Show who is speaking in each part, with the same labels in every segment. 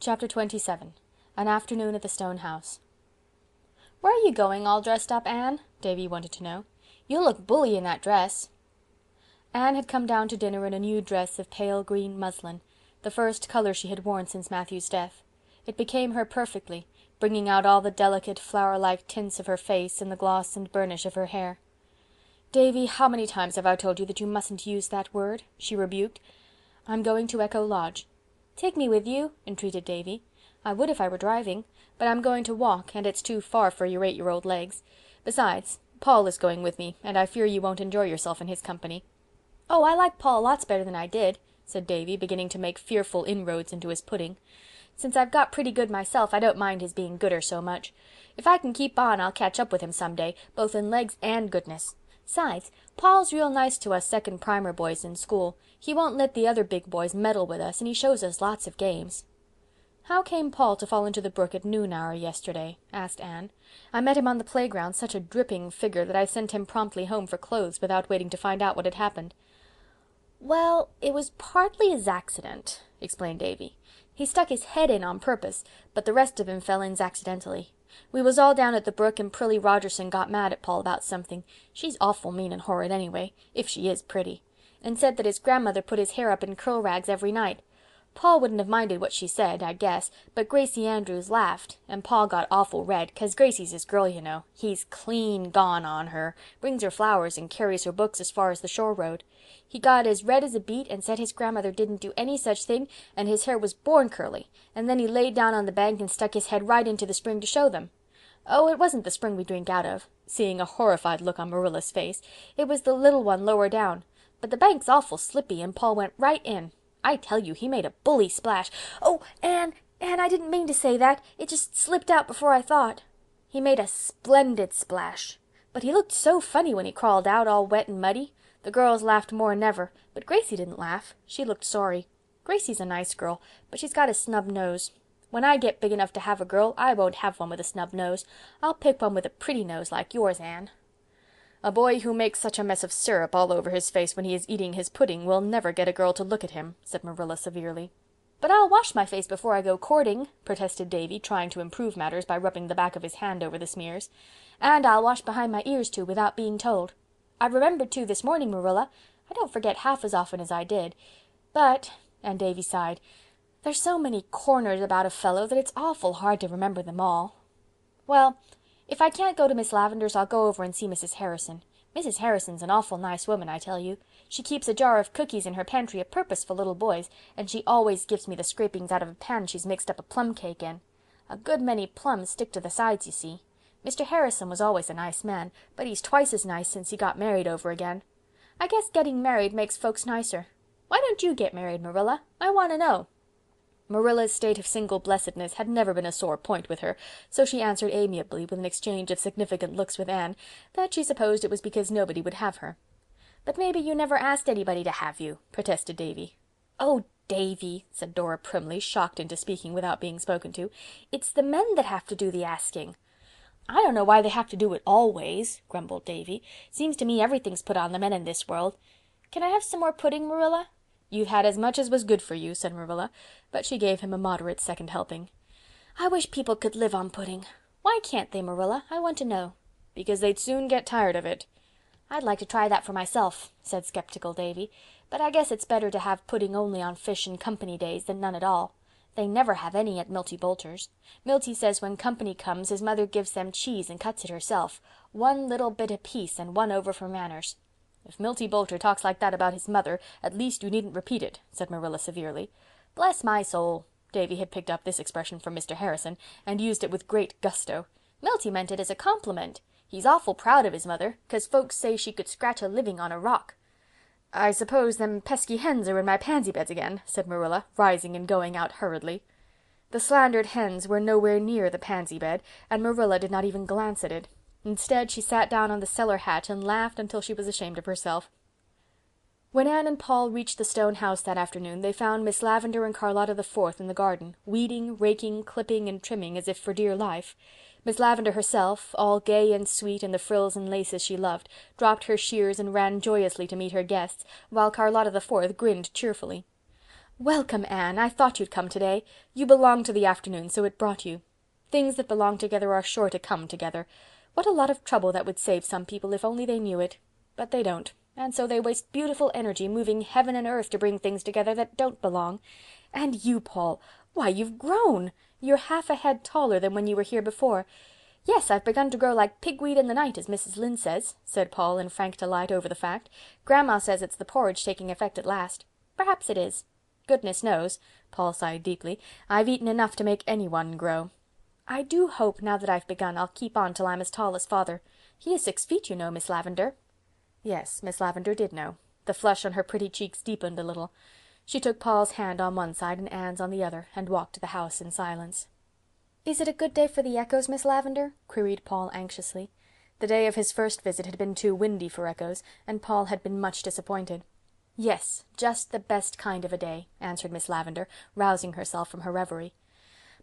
Speaker 1: Chapter 27. An Afternoon at the Stone House. "Where are you going all dressed up, Anne?" Davy wanted to know. "You look bully in that dress." Anne had come down to dinner in a new dress of pale green muslin, the first colour she had worn since Matthew's death. It became her perfectly, bringing out all the delicate flower-like tints of her face and the gloss and burnish of her hair. "Davy, how many times have I told you that you mustn't use that word?" she rebuked. "I'm going to Echo Lodge." "Take me with you," entreated Davy. "I would if I were driving, but I'm going to walk, and it's too far for your 8-year-old legs. Besides, Paul is going with me, and I fear you won't enjoy yourself in his company." "Oh, I like Paul lots better than I did," said Davy, beginning to make fearful inroads into his pudding. "Since I've got pretty good myself, I don't mind his being gooder so much. If I can keep on, I'll catch up with him some day, both in legs and goodness. 'Sides, Paul's real nice to us second primer boys in school. He won't let the other big boys meddle with us, and he shows us lots of games." "How came Paul to fall into the brook at noon hour yesterday?" asked Anne. "I met him on the playground, such a dripping figure that I sent him promptly home for clothes without waiting to find out what had happened." "Well, it was partly his accident," explained Davy. "He stuck his head in on purpose, but the rest of him fell in accidentally. We was all down at the brook and Prillie Rogerson got mad at Paul about something. She's awful mean and horrid anyway, if she is pretty, and said that his grandmother put his hair up in curl rags every night. Paul wouldn't have minded what she said, I guess, but Gracie Andrews laughed, and Paul got awful red, 'cause Gracie's his girl, you know. He's clean gone on her, brings her flowers and carries her books as far as the shore road. He got as red as a beet and said his grandmother didn't do any such thing and his hair was born curly, and then he laid down on the bank and stuck his head right into the spring to show them. Oh, it wasn't the spring we drink out of," seeing a horrified look on Marilla's face. "It was the little one lower down. But the bank's awful slippy and Paul went right in. I tell you, he made a bully splash. Oh, Anne, I didn't mean to say that. It just slipped out before I thought. He made a splendid splash. But he looked so funny when he crawled out, all wet and muddy. The girls laughed more'n ever, but Gracie didn't laugh. She looked sorry. Gracie's a nice girl, but she's got a snub nose. When I get big enough to have a girl, I won't have one with a snub nose. I'll pick one with a pretty nose like yours, Anne." "A boy who makes such a mess of syrup all over his face when he is eating his pudding will never get a girl to look at him," said Marilla severely. "But I'll wash my face before I go courting," protested Davy, trying to improve matters by rubbing the back of his hand over the smears. "And I'll wash behind my ears too, without being told. I remembered to this morning, Marilla. I don't forget half as often as I did. But," and Davy sighed, "there's so many corners about a fellow that it's awful hard to remember them all. Well, if I can't go to Miss Lavendar's I'll go over and see Mrs. Harrison. Mrs. Harrison's an awful nice woman, I tell you. She keeps a jar of cookies in her pantry a purpose for little boys, and she always gives me the scrapings out of a pan she's mixed up a plum cake in. A good many plums stick to the sides, you see. Mr. Harrison was always a nice man, but he's twice as nice since he got married over again. I guess getting married makes folks nicer. Why don't you get married, Marilla? I want to know." Marilla's state of single blessedness had never been a sore point with her, so she answered amiably, with an exchange of significant looks with Anne, that she supposed it was because nobody would have her. "But maybe you never asked anybody to have you," protested Davy. "Oh, Davy," said Dora primly, shocked into speaking without being spoken to, "it's the men that have to do the asking." "I don't know why they have to do it always," grumbled Davy. "Seems to me everything's put on the men in this world. Can I have some more pudding, Marilla?" "You've had as much as was good for you," said Marilla, but she gave him a moderate second helping. "I wish people could live on pudding. Why can't they, Marilla? I want to know." "Because they'd soon get tired of it." "I'd like to try that for myself," said skeptical Davy, "but I guess it's better to have pudding only on fish and company days than none at all. They never have any at Milty Boulter's. Milty says when company comes his mother gives them cheese and cuts it herself, one little bit apiece and one over for manners." "If Milty Boulter talks like that about his mother, at least you needn't repeat it," said Marilla severely. "Bless my soul." Davy had picked up this expression from Mr. Harrison and used it with great gusto. "Milty meant it as a compliment. He's awful proud of his mother, 'cause folks say she could scratch a living on a rock." "I suppose them pesky hens are in my pansy beds again," said Marilla, rising and going out hurriedly. The slandered hens were nowhere near the pansy bed, and Marilla did not even glance at it. Instead, she sat down on the cellar hatch and laughed until she was ashamed of herself. When Anne and Paul reached the stone house that afternoon, they found Miss Lavendar and Charlotta the Fourth in the garden, weeding, raking, clipping, and trimming as if for dear life. Miss Lavendar herself, all gay and sweet in the frills and laces she loved, dropped her shears and ran joyously to meet her guests, while Charlotta the Fourth grinned cheerfully. "Welcome, Anne. I thought you'd come today. You belong to the afternoon, so it brought you. Things that belong together are sure to come together. What a lot of trouble that would save some people if only they knew it. But they don't, and so they waste beautiful energy moving heaven and earth to bring things together that don't belong. And you, Paul, why, you've grown! You're half a head taller than when you were here before. Yes, I've begun to grow like pigweed in the night, as Mrs. Lynde says," said Paul in frank delight over the fact. "Grandma says it's the porridge taking effect at last. Perhaps it is. Goodness knows," Paul sighed deeply, "I've eaten enough to make anyone grow. I do hope, now that I've begun, I'll keep on till I'm as tall as father. He is 6 feet, you know, Miss Lavendar." Yes, Miss Lavendar did know. The flush on her pretty cheeks deepened a little. She took Paul's hand on one side and Anne's on the other, and walked to the house in silence. "Is it a good day for the echoes, Miss Lavendar?" queried Paul anxiously. The day of his first visit had been too windy for echoes, and Paul had been much disappointed. "Yes, just the best kind of a day," answered Miss Lavendar, rousing herself from her reverie.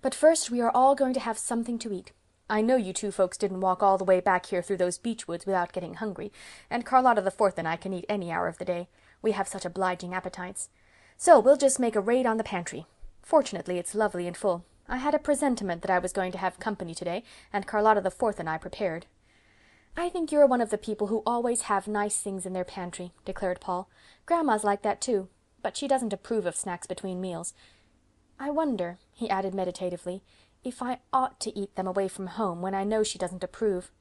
Speaker 1: "But first we are all going to have something to eat. I know you two folks didn't walk all the way back here through those beech woods without getting hungry, and Charlotta the Fourth and I can eat any hour of the day. We have such obliging appetites. So we'll just make a raid on the pantry. Fortunately, it's lovely and full. I had a presentiment that I was going to have company today, and Charlotta the Fourth and I prepared." "I think you're one of the people who always have nice things in their pantry," declared Paul. "Grandma's like that too, but she doesn't approve of snacks between meals. I wonder," he added meditatively, "if I ought to eat them away from home when I know she doesn't approve."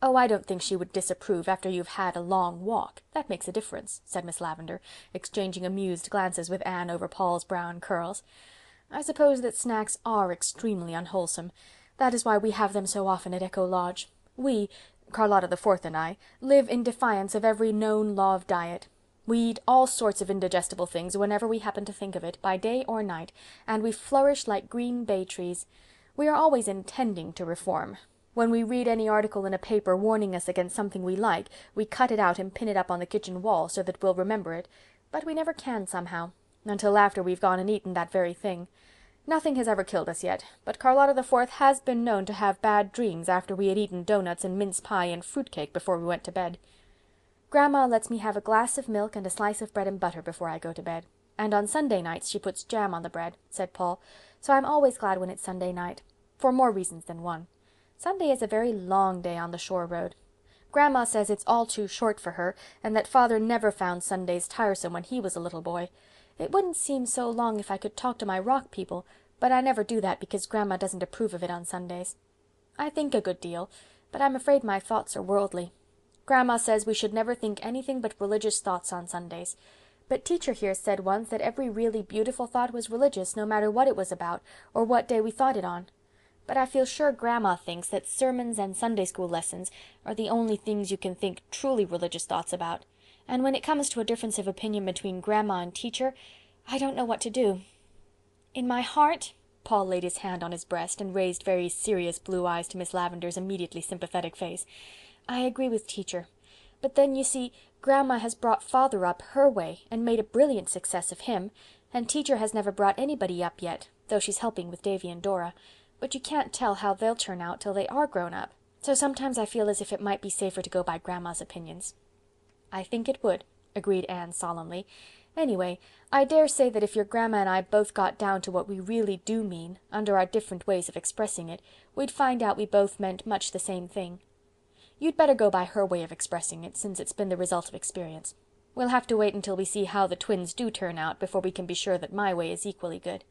Speaker 1: "Oh, I don't think she would disapprove after you've had a long walk. That makes a difference," said Miss Lavendar, exchanging amused glances with Anne over Paul's brown curls. "I suppose that snacks are extremely unwholesome. That is why we have them so often at Echo Lodge. We, Charlotta the Fourth and I, live in defiance of every known law of diet. We eat all sorts of indigestible things whenever we happen to think of it, by day or night, and we flourish like green bay trees. We are always intending to reform. When we read any article in a paper warning us against something we like, we cut it out and pin it up on the kitchen wall so that we'll remember it, but we never can somehow, until after we've gone and eaten that very thing. Nothing has ever killed us yet, but Charlotta the Fourth has been known to have bad dreams after we had eaten doughnuts and mince pie and fruitcake before we went to bed. Grandma lets me have a glass of milk and a slice of bread and butter before I go to bed, and on Sunday nights she puts jam on the bread," said Paul, "so I'm always glad when it's Sunday night, for more reasons than one. Sunday is a very long day on the shore road. Grandma says it's all too short for her, and that father never found Sundays tiresome when he was a little boy. It wouldn't seem so long if I could talk to my rock people, but I never do that because Grandma doesn't approve of it on Sundays. I think a good deal, but I'm afraid my thoughts are worldly. Grandma says we should never think anything but religious thoughts on Sundays. But teacher here said once that every really beautiful thought was religious, no matter what it was about, or what day we thought it on. But I feel sure Grandma thinks that sermons and Sunday school lessons are the only things you can think truly religious thoughts about. And when it comes to a difference of opinion between Grandma and teacher, I don't know what to do. In my heart," Paul laid his hand on his breast and raised very serious blue eyes to Miss Lavendar's immediately sympathetic face, "I agree with teacher. But then, you see, Grandma has brought father up her way and made a brilliant success of him, and teacher has never brought anybody up yet, though she's helping with Davy and Dora. But you can't tell how they'll turn out till they are grown up. So sometimes I feel as if it might be safer to go by Grandma's opinions." "I think it would," agreed Anne solemnly. "Anyway, I dare say that if your Grandma and I both got down to what we really do mean, under our different ways of expressing it, we'd find out we both meant much the same thing. You'd better go by her way of expressing it, since it's been the result of experience. We'll have to wait until we see how the twins do turn out before we can be sure that my way is equally good."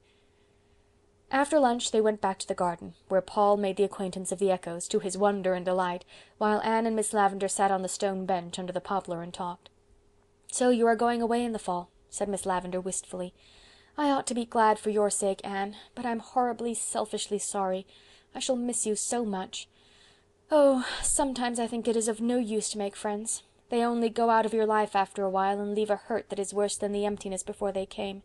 Speaker 1: After lunch they went back to the garden, where Paul made the acquaintance of the echoes, to his wonder and delight, while Anne and Miss Lavendar sat on the stone bench under the poplar and talked. "So you are going away in the fall," said Miss Lavendar wistfully. "I ought to be glad for your sake, Anne, but I'm horribly, selfishly sorry. I shall miss you so much. Oh, sometimes I think it is of no use to make friends. They only go out of your life after a while and leave a hurt that is worse than the emptiness before they came."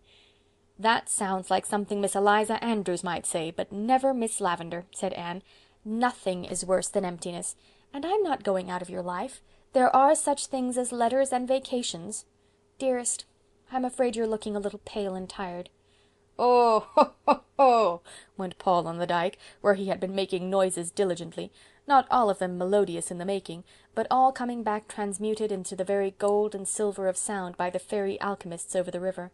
Speaker 1: "That sounds like something Miss Eliza Andrews might say, but never Miss Lavendar," said Anne. "Nothing is worse than emptiness. And I'm not going out of your life. There are such things as letters and vacations. Dearest, I'm afraid you're looking a little pale and tired." "Oh, ho, ho, ho," went Paul on the dyke, where he had been making noises diligently, not all of them melodious in the making, but all coming back transmuted into the very gold and silver of sound by the fairy alchemists over the river.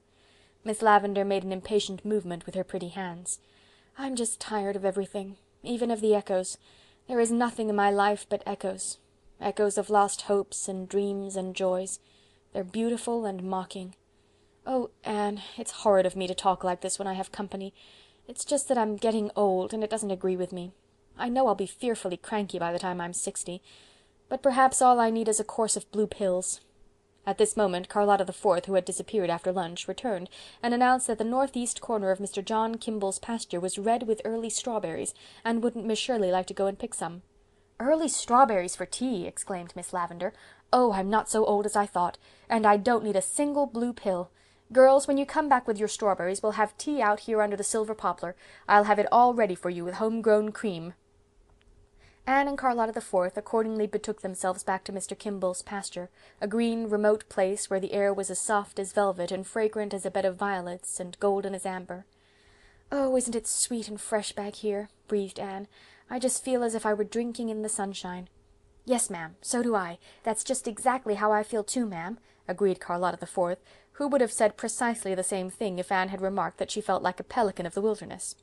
Speaker 1: Miss Lavendar made an impatient movement with her pretty hands. "I'm just tired of everything, even of the echoes. There is nothing in my life but echoes. Echoes of lost hopes and dreams and joys. They're beautiful and mocking. Oh, Anne, it's horrid of me to talk like this when I have company. It's just that I'm getting old, and it doesn't agree with me. I know I'll be fearfully cranky by the time I'm 60, but perhaps all I need is a course of blue pills." At this moment Charlotta the Fourth, who had disappeared after lunch, returned, and announced that the northeast corner of Mr. John Kimball's pasture was red with early strawberries, and wouldn't Miss Shirley like to go and pick some? "Early strawberries for tea!" exclaimed Miss Lavendar. "Oh, I'm not so old as I thought, and I don't need a single blue pill. Girls, when you come back with your strawberries, we'll have tea out here under the silver poplar. I'll have it all ready for you with home-grown cream." Anne and Charlotta the Fourth accordingly betook themselves back to Mr. Kimball's pasture, a green, remote place where the air was as soft as velvet and fragrant as a bed of violets and golden as amber. "Oh, isn't it sweet and fresh back here?" breathed Anne. "I just feel as if I were drinking in the sunshine." "Yes, ma'am, so do I. That's just exactly how I feel too, ma'am," agreed Charlotta the Fourth, who would have said precisely the same thing if Anne had remarked that she felt like a pelican of the wilderness.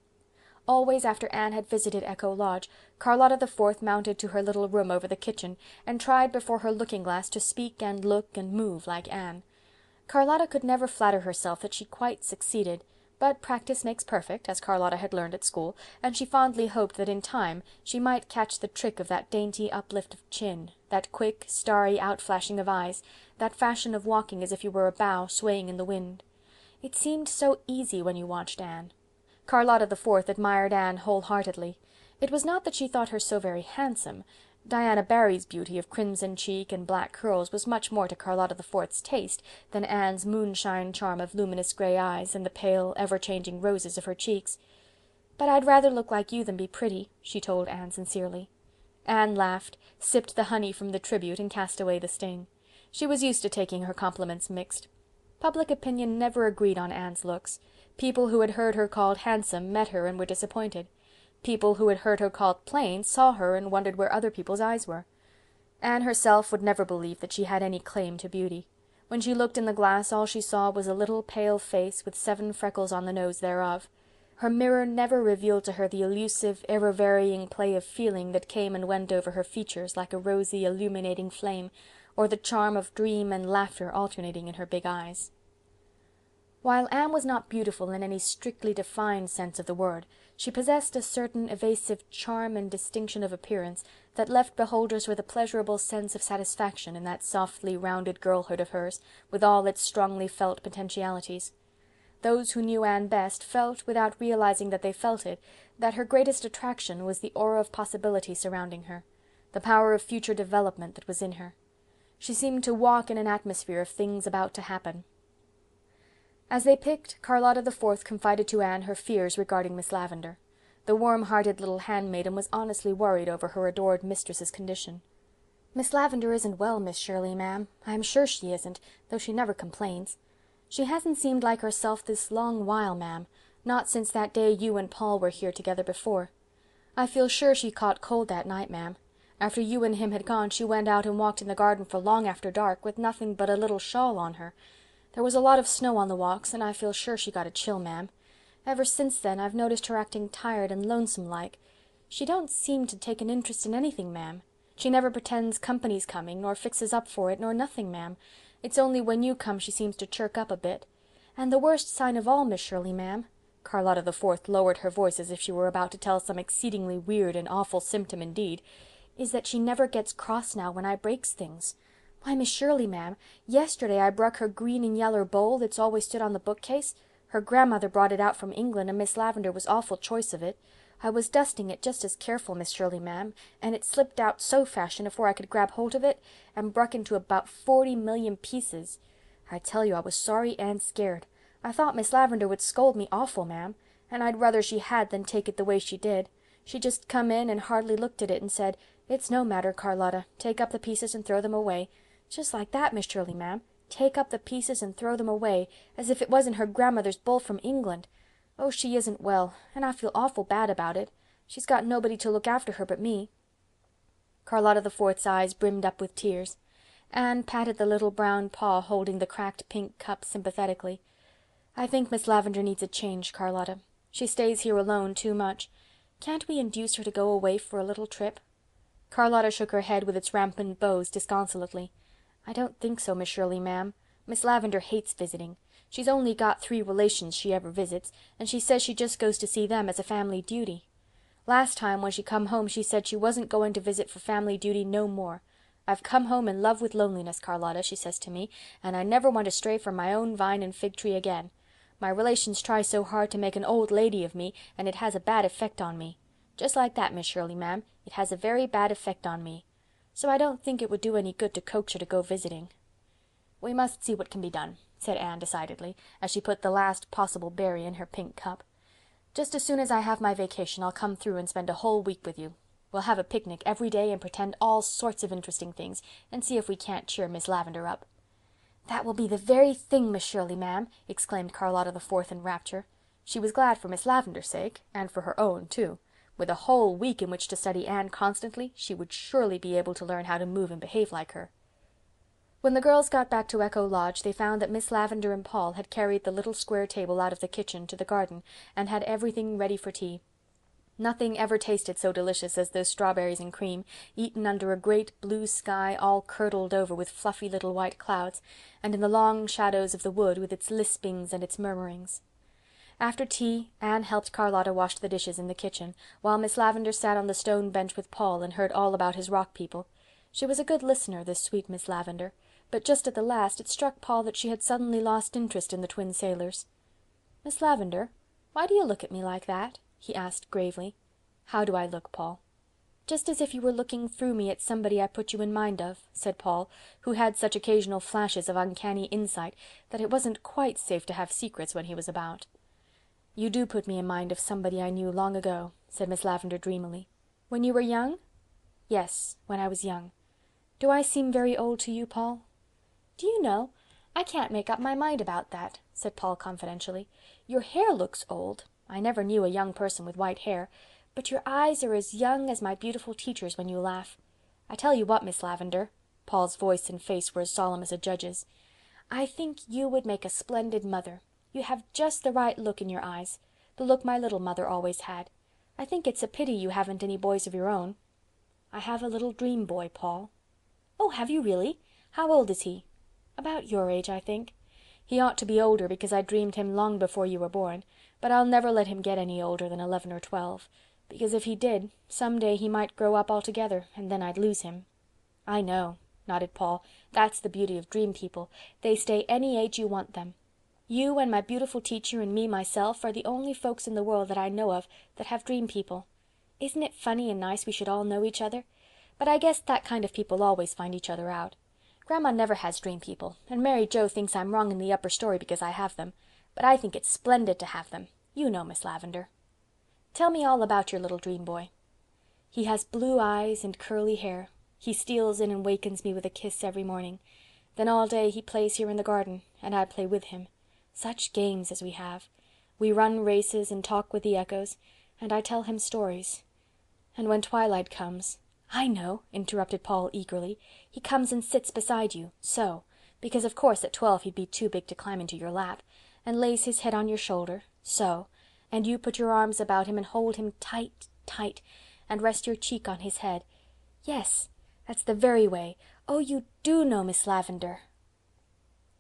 Speaker 1: Always after Anne had visited Echo Lodge, Charlotta the Fourth mounted to her little room over the kitchen, and tried before her looking-glass to speak and look and move like Anne. Charlotta could never flatter herself that she quite succeeded, but practice makes perfect, as Charlotta had learned at school, and she fondly hoped that in time she might catch the trick of that dainty uplift of chin, that quick, starry outflashing of eyes, that fashion of walking as if you were a bough swaying in the wind. It seemed so easy when you watched Anne. Charlotta the Fourth admired Anne wholeheartedly. It was not that she thought her so very handsome. Diana Barry's beauty of crimson cheek and black curls was much more to Charlotta the Fourth's taste than Anne's moonshine charm of luminous grey eyes and the pale, ever-changing roses of her cheeks. "But I'd rather look like you than be pretty," she told Anne sincerely. Anne laughed, sipped the honey from the tribute, and cast away the sting. She was used to taking her compliments mixed. Public opinion never agreed on Anne's looks. People who had heard her called handsome met her and were disappointed. People who had heard her called plain saw her and wondered where other people's eyes were. Anne herself would never believe that she had any claim to beauty. When she looked in the glass all she saw was a little pale face with 7 freckles on the nose thereof. Her mirror never revealed to her the elusive, ever-varying play of feeling that came and went over her features like a rosy, illuminating flame, or the charm of dream and laughter alternating in her big eyes. While Anne was not beautiful in any strictly defined sense of the word, she possessed a certain evasive charm and distinction of appearance that left beholders with a pleasurable sense of satisfaction in that softly rounded girlhood of hers, with all its strongly felt potentialities. Those who knew Anne best felt, without realizing that they felt it, that her greatest attraction was the aura of possibility surrounding her, the power of future development that was in her. She seemed to walk in an atmosphere of things about to happen. As they picked, Charlotta the Fourth confided to Anne her fears regarding Miss Lavendar. The warm-hearted little handmaiden was honestly worried over her adored mistress's condition. "Miss Lavendar isn't well, Miss Shirley, ma'am. I am sure she isn't, though she never complains. She hasn't seemed like herself this long while, ma'am, not since that day you and Paul were here together before. I feel sure she caught cold that night, ma'am. After you and him had gone, she went out and walked in the garden for long after dark, with nothing but a little shawl on her. There was a lot of snow on the walks, and I feel sure she got a chill, ma'am. Ever since then I've noticed her acting tired and lonesome-like. She don't seem to take an interest in anything, ma'am. She never pretends company's coming, nor fixes up for it, nor nothing, ma'am. It's only when you come she seems to chirk up a bit. And the worst sign of all, Miss Shirley, ma'am," Charlotta the Fourth lowered her voice as if she were about to tell some exceedingly weird and awful symptom indeed, "is that she never gets cross now when I breaks things. Why, Miss Shirley, ma'am, yesterday I bruck her green and yeller bowl that's always stood on the bookcase. Her grandmother brought it out from England, and Miss Lavendar was awful choice of it. I was dusting it just as careful, Miss Shirley, ma'am, and it slipped out so fashion afore I could grab hold of it, and bruck into about 40 million pieces. I tell you I was sorry and scared. I thought Miss Lavendar would scold me awful, ma'am, and I'd rather she had than take it the way she did. She just come in and hardly looked at it and said, 'It's no matter, Charlotta, take up the pieces and throw them away.' Just like that, Miss Shirley, ma'am. Take up the pieces and throw them away, as if it wasn't her grandmother's bowl from England. Oh, she isn't well, and I feel awful bad about it. She's got nobody to look after her but me." Charlotta the Fourth's eyes brimmed up with tears. Anne patted the little brown paw holding the cracked pink cup sympathetically. "I think Miss Lavendar needs a change, Charlotta. She stays here alone too much. Can't we induce her to go away for a little trip?" Charlotta shook her head with its rampant bows disconsolately. "I don't think so, Miss Shirley, ma'am. Miss Lavendar hates visiting. She's only got 3 relations she ever visits, and she says she just goes to see them as a family duty. Last time when she come home she said she wasn't going to visit for family duty no more. 'I've come home in love with loneliness, Charlotta,' she says to me, 'and I never want to stray from my own vine and fig tree again. My relations try so hard to make an old lady of me, and it has a bad effect on me. Just like that, Miss Shirley, ma'am, it has a very bad effect on me. So I don't think it would do any good to coax her to go visiting.'" "We must see what can be done," said Anne decidedly, as she put the last possible berry in her pink cup. "Just as soon as I have my vacation I'll come through and spend a whole week with you. We'll have a picnic every day and pretend all sorts of interesting things, and see if we can't cheer Miss Lavendar up." "That will be the very thing, Miss Shirley, ma'am," exclaimed Charlotta the Fourth in rapture. She was glad for Miss Lavendar's sake, and for her own too. With a whole week in which to study Anne constantly, she would surely be able to learn how to move and behave like her. When the girls got back to Echo Lodge they found that Miss Lavendar and Paul had carried the little square table out of the kitchen to the garden and had everything ready for tea. Nothing ever tasted so delicious as those strawberries and cream, eaten under a great blue sky all curdled over with fluffy little white clouds, and in the long shadows of the wood with its lispings and its murmurings. After tea Anne helped Charlotta wash the dishes in the kitchen, while Miss Lavendar sat on the stone bench with Paul and heard all about his rock people. She was a good listener, this sweet Miss Lavendar, but just at the last it struck Paul that she had suddenly lost interest in the twin sailors. "Miss Lavendar, why do you look at me like that?" he asked gravely. "How do I look, Paul?" "Just as if you were looking through me at somebody I put you in mind of," said Paul, who had such occasional flashes of uncanny insight that it wasn't quite safe to have secrets when he was about. "You do put me in mind of somebody I knew long ago," said Miss Lavendar dreamily. "When you were young?" "Yes, when I was young. Do I seem very old to you, Paul?" "Do you know, I can't make up my mind about that," said Paul confidentially. "Your hair looks old. I never knew a young person with white hair. But your eyes are as young as my beautiful teacher's when you laugh. I tell you what, Miss Lavendar," Paul's voice and face were as solemn as a judge's, "I think you would make a splendid mother. You have just the right look in your eyes, the look my little mother always had. I think it's a pity you haven't any boys of your own." "I have a little dream boy, Paul." "Oh, have you really? How old is he?" "About your age, I think. He ought to be older because I dreamed him long before you were born, but I'll never let him get any older than 11 or 12, because if he did, some day he might grow up altogether, and then I'd lose him." "I know," nodded Paul. "That's the beauty of dream people. They stay any age you want them. You and my beautiful teacher and me myself are the only folks in the world that I know of that have dream people. Isn't it funny and nice we should all know each other? But I guess that kind of people always find each other out. Grandma never has dream people, and Mary Joe thinks I'm wrong in the upper story because I have them, but I think it's splendid to have them. You know, Miss Lavendar. Tell me all about your little dream boy." "He has blue eyes and curly hair. He steals in and wakens me with a kiss every morning. Then all day he plays here in the garden, and I play with him. Such games as we have! We run races and talk with the echoes, and I tell him stories. And when twilight comes—" "I know," interrupted Paul eagerly. "He comes and sits beside you, so, because of course at 12 he'd be too big to climb into your lap, and lays his head on your shoulder, so, and you put your arms about him and hold him tight, tight, and rest your cheek on his head. Yes, that's the very way. Oh, you do know, Miss Lavendar."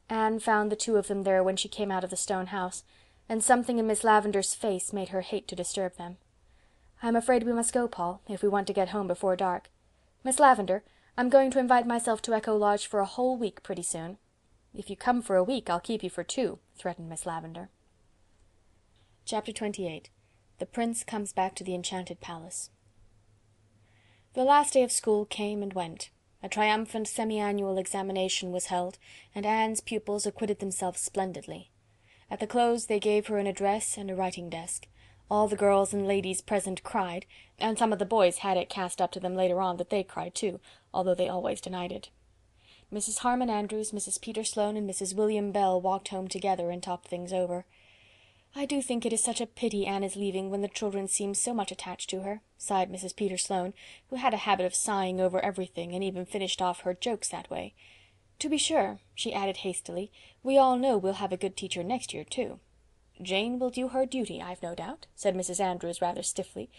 Speaker 1: Anne found the two of them there when she came out of the stone house, and something in Miss Lavendar's face made her hate to disturb them. "I'm afraid we must go, Paul, if we want to get home before dark. Miss Lavendar, I'm going to invite myself to Echo Lodge for a whole week pretty soon." "If you come for a week, I'll keep you for 2, threatened Miss Lavendar. Chapter 28. The Prince comes back to the Enchanted Palace. The last day of school came and went. A triumphant semi-annual examination was held, and Anne's pupils acquitted themselves splendidly. At the close they gave her an address and a writing desk. All the girls and ladies present cried, and some of the boys had it cast up to them later on that they cried too, although they always denied it. Mrs. Harmon Andrews, Mrs. Peter Sloane, and Mrs. William Bell walked home together and talked things over. "I do think it is such a pity Anne is leaving when the children seem so much attached to her," sighed Mrs. Peter Sloane, who had a habit of sighing over everything and even finished off her jokes that way. "To be sure," she added hastily, "we all know we'll have a good teacher next year too. "Jane will do her duty, I've no doubt," said Mrs. Andrews rather stiffly.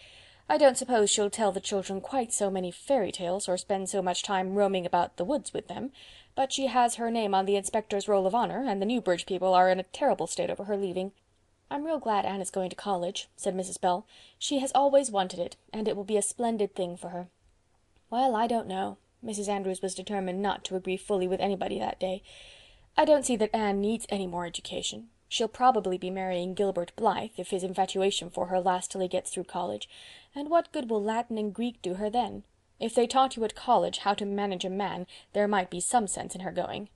Speaker 1: "I don't suppose she'll tell the children quite so many fairy tales, or spend so much time roaming about the woods with them, but she has her name on the inspector's roll of honour, and the Newbridge people are in a terrible state over her leaving." "I'm real glad Anne is going to college," said Mrs. Bell. "She has always wanted it, and it will be a splendid thing for her." "Well, I don't know." Mrs. Andrews was determined not to agree fully with anybody that day. "I don't see that Anne needs any more education. She'll probably be marrying Gilbert Blythe, if his infatuation for her lasts till he gets through college, and what good will Latin and Greek do her then? If they taught you at college how to manage a man, there might be some sense in her going."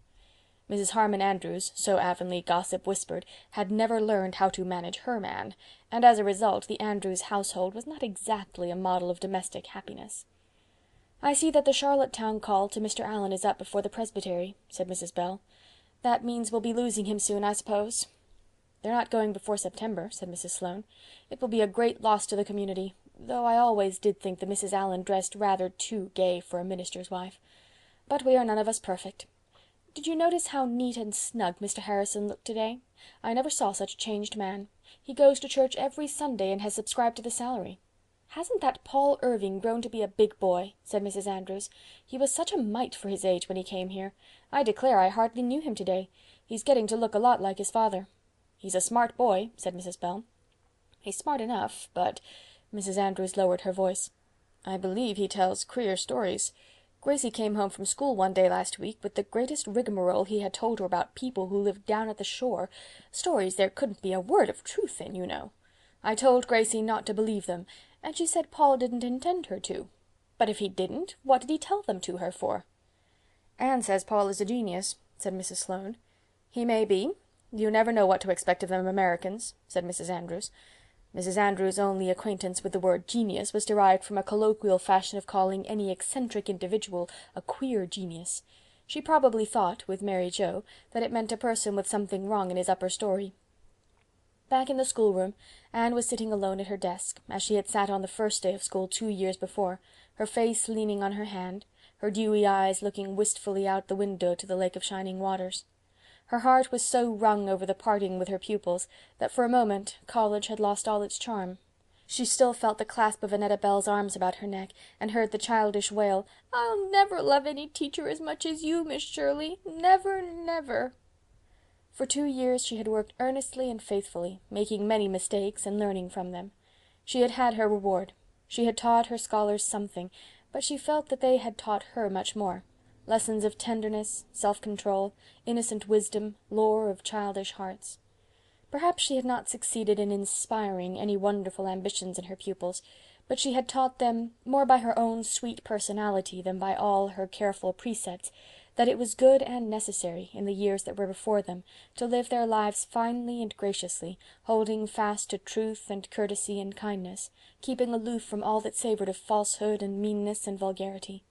Speaker 1: Mrs. Harmon Andrews, so Avonlea gossip whispered, had never learned how to manage her man, and as a result the Andrews household was not exactly a model of domestic happiness. "I see that the Charlottetown call to Mr. Allen is up before the presbytery," said Mrs. Bell. "That means we'll be losing him soon, I suppose." "They're not going before September," said Mrs. Sloane. "It will be a great loss to the community, though I always did think that Mrs. Allen dressed rather too gay for a minister's wife. But we are none of us perfect. Did you notice how neat and snug Mr. Harrison looked today? I never saw such a changed man. He goes to church every Sunday and has subscribed to the salary." "Hasn't that Paul Irving grown to be a big boy?" said Mrs. Andrews. "He was such a mite for his age when he came here. I declare I hardly knew him today. He's getting to look a lot like his father." "He's a smart boy," said Mrs. Bell. "He's smart enough, but—" Mrs. Andrews lowered her voice. "I believe he tells queer stories. Gracie came home from school one day last week with the greatest rigmarole he had told her about people who lived down at the shore, stories there couldn't be a word of truth in, you know. I told Gracie not to believe them, and she said Paul didn't intend her to. But if he didn't, what did he tell them to her for?" "Anne says Paul is a genius," said Mrs. Sloane. "He may be. You never know what to expect of them Americans," said Mrs. Andrews. Mrs. Andrews' only acquaintance with the word genius was derived from a colloquial fashion of calling any eccentric individual a queer genius. She probably thought, with Mary Joe, that it meant a person with something wrong in his upper story. Back in the schoolroom, Anne was sitting alone at her desk, as she had sat on the first day of school 2 years before, her face leaning on her hand, her dewy eyes looking wistfully out the window to the lake of shining waters. Her heart was so wrung over the parting with her pupils that for a moment college had lost all its charm. She still felt the clasp of Annetta Bell's arms about her neck, and heard the childish wail, "I'll never love any teacher as much as you, Miss Shirley, never, never." For 2 years she had worked earnestly and faithfully, making many mistakes and learning from them. She had had her reward. She had taught her scholars something, but she felt that they had taught her much more. Lessons of tenderness, self-control, innocent wisdom, lore of childish hearts. Perhaps she had not succeeded in inspiring any wonderful ambitions in her pupils, but she had taught them, more by her own sweet personality than by all her careful precepts, that it was good and necessary, in the years that were before them, to live their lives finely and graciously, holding fast to truth and courtesy and kindness, keeping aloof from all that savoured of falsehood and meanness and vulgarity.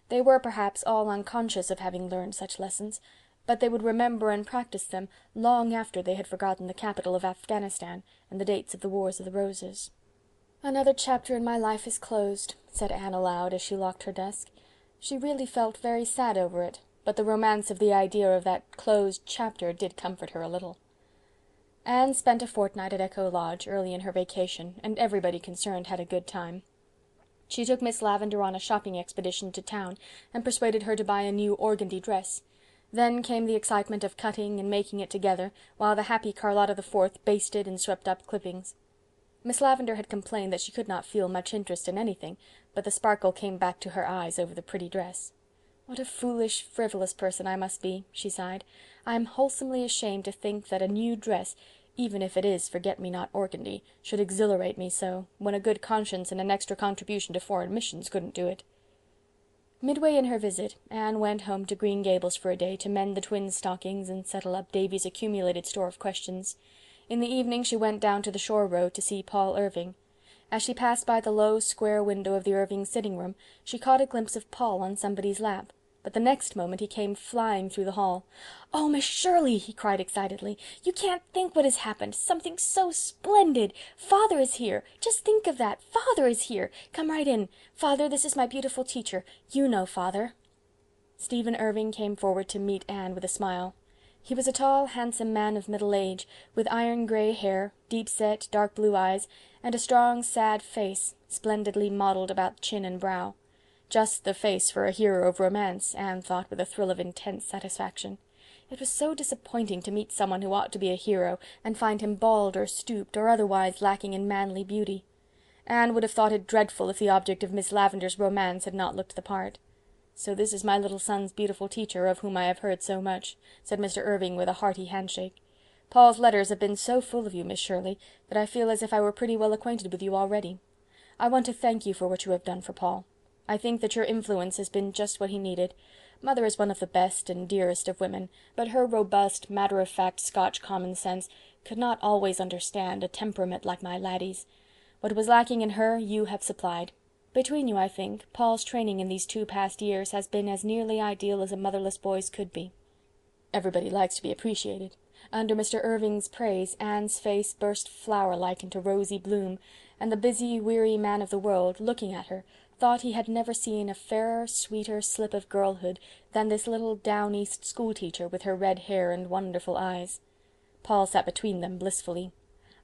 Speaker 1: They were perhaps all unconscious of having learned such lessons, but they would remember and practice them long after they had forgotten the capital of Afghanistan and the dates of the Wars of the Roses. "Another chapter in my life is closed," said Anne aloud as she locked her desk. She really felt very sad over it, but the romance of the idea of that closed chapter did comfort her a little. Anne spent a fortnight at Echo Lodge early in her vacation, and everybody concerned had a good time. She took Miss Lavendar on a shopping expedition to town, and persuaded her to buy a new organdy dress. Then came the excitement of cutting and making it together, while the happy Charlotta the Fourth basted and swept up clippings. Miss Lavendar had complained that she could not feel much interest in anything, but the sparkle came back to her eyes over the pretty dress. "What a foolish, frivolous person I must be," she sighed. "I am wholesomely ashamed to think that a new dress, even if it is forget-me-not organdy, should exhilarate me so, when a good conscience and an extra contribution to foreign missions couldn't do it." Midway in her visit, Anne went home to Green Gables for a day to mend the twins' stockings and settle up Davy's accumulated store of questions. In the evening she went down to the shore road to see Paul Irving. As she passed by the low, square window of the Irving sitting-room, she caught a glimpse of Paul on somebody's lap, but the next moment he came flying through the hall. "Oh, Miss Shirley," he cried excitedly, "you can't think what has happened. Something so splendid. Father is here. Just think of that. Father is here. Come right in. Father, this is my beautiful teacher. You know Father." Stephen Irving came forward to meet Anne with a smile. He was a tall, handsome man of middle age, with iron-grey hair, deep-set, dark blue eyes, and a strong, sad face, splendidly modelled about chin and brow. Just the face for a hero of romance, Anne thought with a thrill of intense satisfaction. It was so disappointing to meet someone who ought to be a hero, and find him bald or stooped, or otherwise lacking in manly beauty. Anne would have thought it dreadful if the object of Miss Lavendar's romance had not looked the part. "So this is my little son's beautiful teacher, of whom I have heard so much," said Mr. Irving with a hearty handshake. "Paul's letters have been so full of you, Miss Shirley, that I feel as if I were pretty well acquainted with you already. I want to thank you for what you have done for Paul. I think that your influence has been just what he needed. Mother is one of the best and dearest of women, but her robust, matter-of-fact Scotch common sense could not always understand a temperament like my laddie's. What was lacking in her, you have supplied. Between you, I think, Paul's training in these 2 past years has been as nearly ideal as a motherless boy's could be." Everybody likes to be appreciated. Under Mr. Irving's praise, Anne's face burst flower-like into rosy bloom, and the busy, weary man of the world, looking at her, thought he had never seen a fairer, sweeter slip of girlhood than this little down-east schoolteacher with her red hair and wonderful eyes. Paul sat between them blissfully.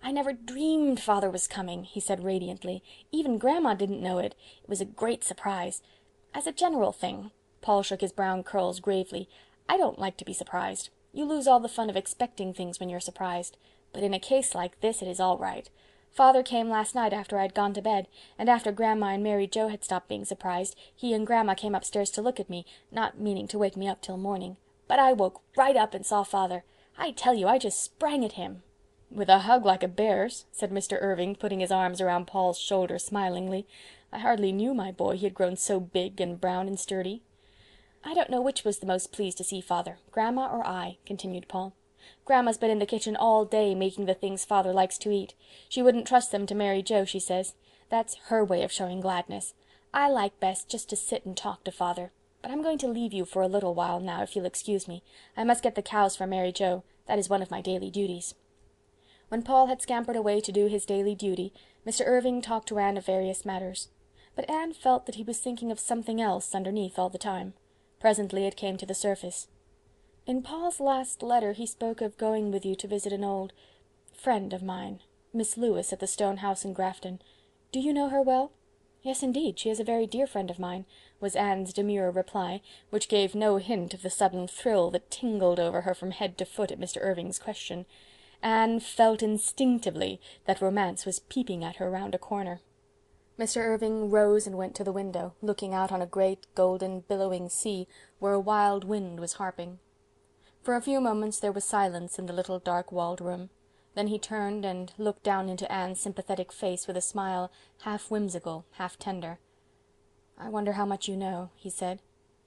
Speaker 1: "I never dreamed father was coming," he said radiantly. "Even Grandma didn't know it. It was a great surprise. As a general thing," Paul shook his brown curls gravely, "I don't like to be surprised. You lose all the fun of expecting things when you're surprised. But in a case like this it is all right. Father came last night after I'd gone to bed, and after Grandma and Mary Joe had stopped being surprised, he and Grandma came upstairs to look at me, not meaning to wake me up till morning. But I woke right up and saw father. I tell you, I just sprang at him." "With a hug like a bear's," said Mr. Irving, putting his arms around Paul's shoulder smilingly. "I hardly knew, my boy, he had grown so big and brown and sturdy." "I don't know which was the most pleased to see father, Grandma or I," continued Paul. "Grandma's been in the kitchen all day making the things father likes to eat. She wouldn't trust them to Mary Joe, she says. That's her way of showing gladness. I like best just to sit and talk to father. But I'm going to leave you for a little while now, if you'll excuse me. I must get the cows for Mary Joe. That is one of my daily duties." When Paul had scampered away to do his daily duty, Mr. Irving talked to Anne of various matters. But Anne felt that he was thinking of something else underneath all the time. Presently it came to the surface. "In Paul's last letter he spoke of going with you to visit an old friend of mine, Miss Lewis, at the stone house in Grafton. Do you know her well?" "Yes, indeed, she is a very dear friend of mine," was Anne's demure reply, which gave no hint of the sudden thrill that tingled over her from head to foot at Mr. Irving's question. Anne felt instinctively that romance was peeping at her round a corner. Mr. Irving rose and went to the window, looking out on a great, golden, billowing sea, where a wild wind was harping. For a few moments there was silence in the little dark-walled room. Then he turned and looked down into Anne's sympathetic face with a smile half whimsical, half tender. "I wonder how much you know," he said.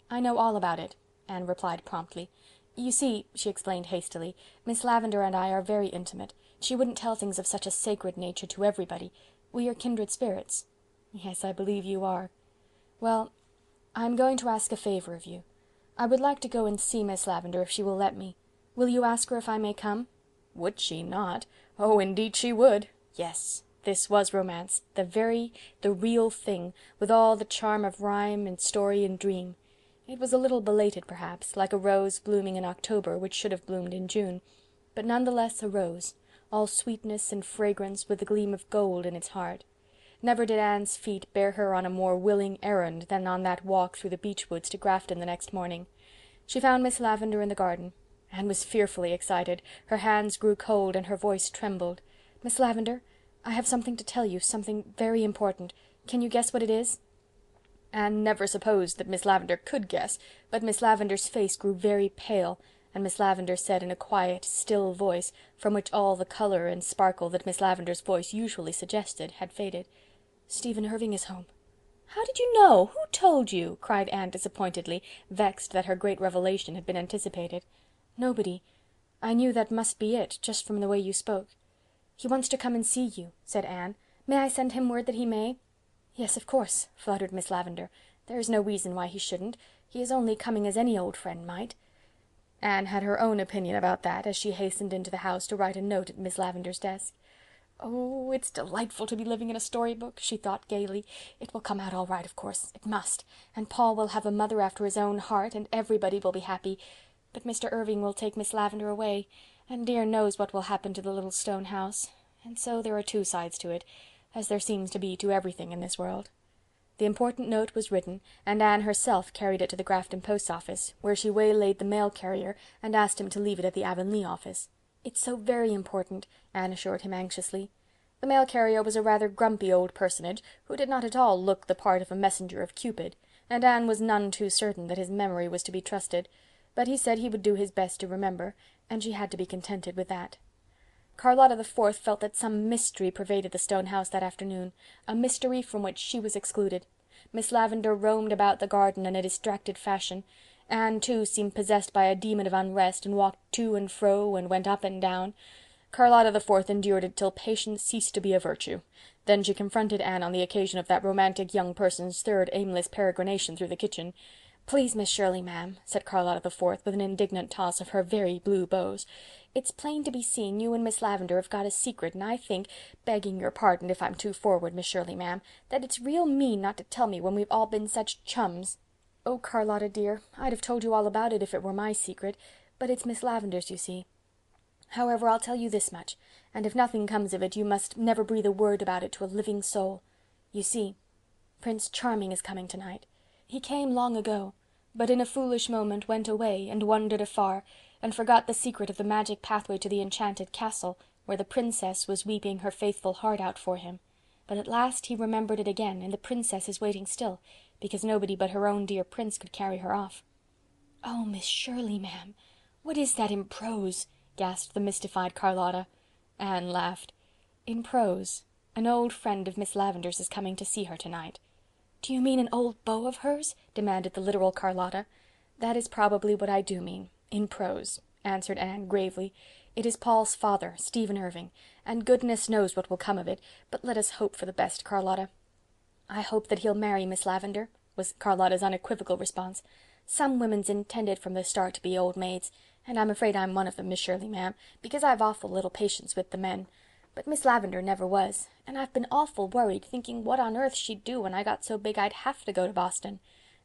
Speaker 1: "I know all about it," Anne replied promptly. "You see," she explained hastily, "Miss Lavendar and I are very intimate. She wouldn't tell things of such a sacred nature to everybody. We are kindred spirits." "Yes, I believe you are. Well, I'm going to ask a favour of you. I would like to go and see Miss Lavendar, if she will let me. Will you ask her if I may come?" Would she not? Oh, indeed she would. Yes, this was romance, the real thing, with all the charm of rhyme and story and dream. It was a little belated, perhaps, like a rose blooming in October, which should have bloomed in June, but none the less a rose, all sweetness and fragrance, with a gleam of gold in its heart. Never did Anne's feet bear her on a more willing errand than on that walk through the beech woods to Grafton the next morning. She found Miss Lavendar in the garden. Anne was fearfully excited. Her hands grew cold and her voice trembled. "Miss Lavendar, I have something to tell you, something very important. Can you guess what it is?" Anne never supposed that Miss Lavendar could guess, but Miss Lavendar's face grew very pale, and Miss Lavendar said in a quiet, still voice, from which all the colour and sparkle that Miss Lavendar's voice usually suggested had faded, "Stephen Irving is home." "How did you know? Who told you?" cried Anne disappointedly, vexed that her great revelation had been anticipated. "Nobody. I knew that must be it, just from the way you spoke." "He wants to come and see you," said Anne. "May I send him word that he may?" "Yes, of course," fluttered Miss Lavendar. "There is no reason why he shouldn't. He is only coming as any old friend might." Anne had her own opinion about that, as she hastened into the house to write a note at Miss Lavendar's desk. "Oh, it's delightful to be living in a storybook," she thought gaily. "It will come out all right, of course. It must. And Paul will have a mother after his own heart, and everybody will be happy. But Mr. Irving will take Miss Lavendar away, and dear knows what will happen to the little stone house. And so there are two sides to it, as there seems to be to everything in this world." The important note was written, and Anne herself carried it to the Grafton post office, where she waylaid the mail carrier and asked him to leave it at the Avonlea office. "It's so very important," Anne assured him anxiously. The mail carrier was a rather grumpy old personage, who did not at all look the part of a messenger of Cupid, and Anne was none too certain that his memory was to be trusted, but he said he would do his best to remember, and she had to be contented with that. Charlotta the Fourth felt that some mystery pervaded the stone house that afternoon, a mystery from which she was excluded. Miss Lavendar roamed about the garden in a distracted fashion. Anne, too, seemed possessed by a demon of unrest, and walked to and fro, and went up and down. Charlotta the Fourth endured it till patience ceased to be a virtue. Then she confronted Anne on the occasion of that romantic young person's third aimless peregrination through the kitchen. "Please, Miss Shirley, ma'am," said Charlotta the Fourth, with an indignant toss of her very blue bows, "it's plain to be seen you and Miss Lavendar have got a secret, and I think, begging your pardon if I'm too forward, Miss Shirley, ma'am, that it's real mean not to tell me when we've all been such chums." "Oh, Charlotta, dear, I'd have told you all about it if it were my secret, but it's Miss Lavendar's, you see. However, I'll tell you this much, and if nothing comes of it, you must never breathe a word about it to a living soul. You see, Prince Charming is coming tonight. He came long ago, but in a foolish moment went away and wandered afar, and forgot the secret of the magic pathway to the enchanted castle, where the princess was weeping her faithful heart out for him. But at last he remembered it again, and the princess is waiting still, because nobody but her own dear prince could carry her off." "Oh, Miss Shirley, ma'am, what is that in prose?" gasped the mystified Charlotta. Anne laughed. "In prose, an old friend of Miss Lavendar's is coming to see her tonight." "Do you mean an old beau of hers?" demanded the literal Charlotta. "That is probably what I do mean, in prose," answered Anne gravely. "It is Paul's father, Stephen Irving, and goodness knows what will come of it, but let us hope for the best, Charlotta." "I hope that he'll marry Miss Lavendar," was Charlotta's unequivocal response. "Some women's intended from the start to be old maids, and I'm afraid I'm one of them, Miss Shirley, ma'am, because I've awful little patience with the men. But Miss Lavendar never was, and I've been awful worried, thinking what on earth she'd do when I got so big I'd have to go to Boston.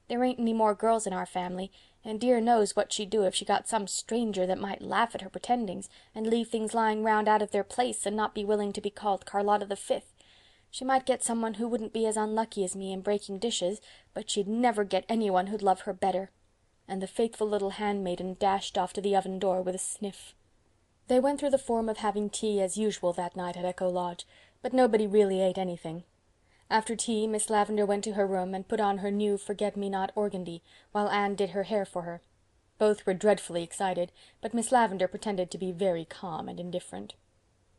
Speaker 1: There ain't any more girls in our family, and dear knows what she'd do if she got some stranger that might laugh at her pretendings, and leave things lying round out of their place, and not be willing to be called Charlotta the Fifth. She might get someone who wouldn't be as unlucky as me in breaking dishes, but she'd never get anyone who'd love her better." And the faithful little handmaiden dashed off to the oven door with a sniff. They went through the form of having tea as usual that night at Echo Lodge, but nobody really ate anything. After tea, Miss Lavendar went to her room and put on her new forget-me-not organdy, while Anne did her hair for her. Both were dreadfully excited, but Miss Lavendar pretended to be very calm and indifferent.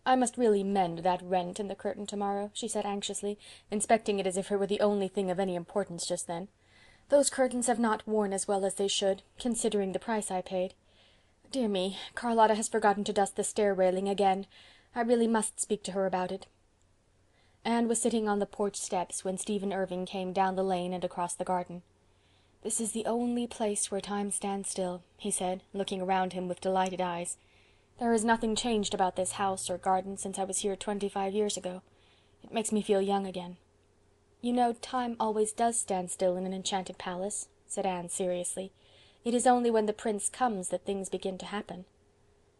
Speaker 1: "I must really mend that rent in the curtain tomorrow," she said anxiously, inspecting it as if it were the only thing of any importance just then. "Those curtains have not worn as well as they should, considering the price I paid. Dear me, Charlotta has forgotten to dust the stair railing again. I really must speak to her about it." Anne was sitting on the porch steps when Stephen Irving came down the lane and across the garden. "This is the only place where time stands still," he said, looking around him with delighted eyes. "There is nothing changed about this house or garden since I was here 25 years ago. It makes me feel young again." "You know, time always does stand still in an enchanted palace," said Anne seriously. "It is only when the prince comes that things begin to happen."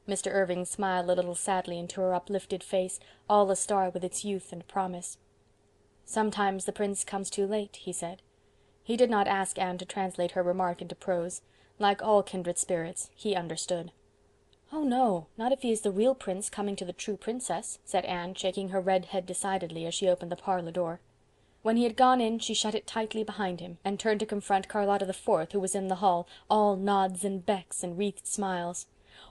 Speaker 1: Mr. Irving smiled a little sadly into her uplifted face, all astar with its youth and promise. "Sometimes the prince comes too late," he said. He did not ask Anne to translate her remark into prose. Like all kindred spirits, he understood. "Oh no, not if he is the real prince coming to the true princess," said Anne, shaking her red head decidedly as she opened the parlour door. When he had gone in, she shut it tightly behind him, and turned to confront Charlotta the Fourth, who was in the hall, all nods and becks and wreathed smiles.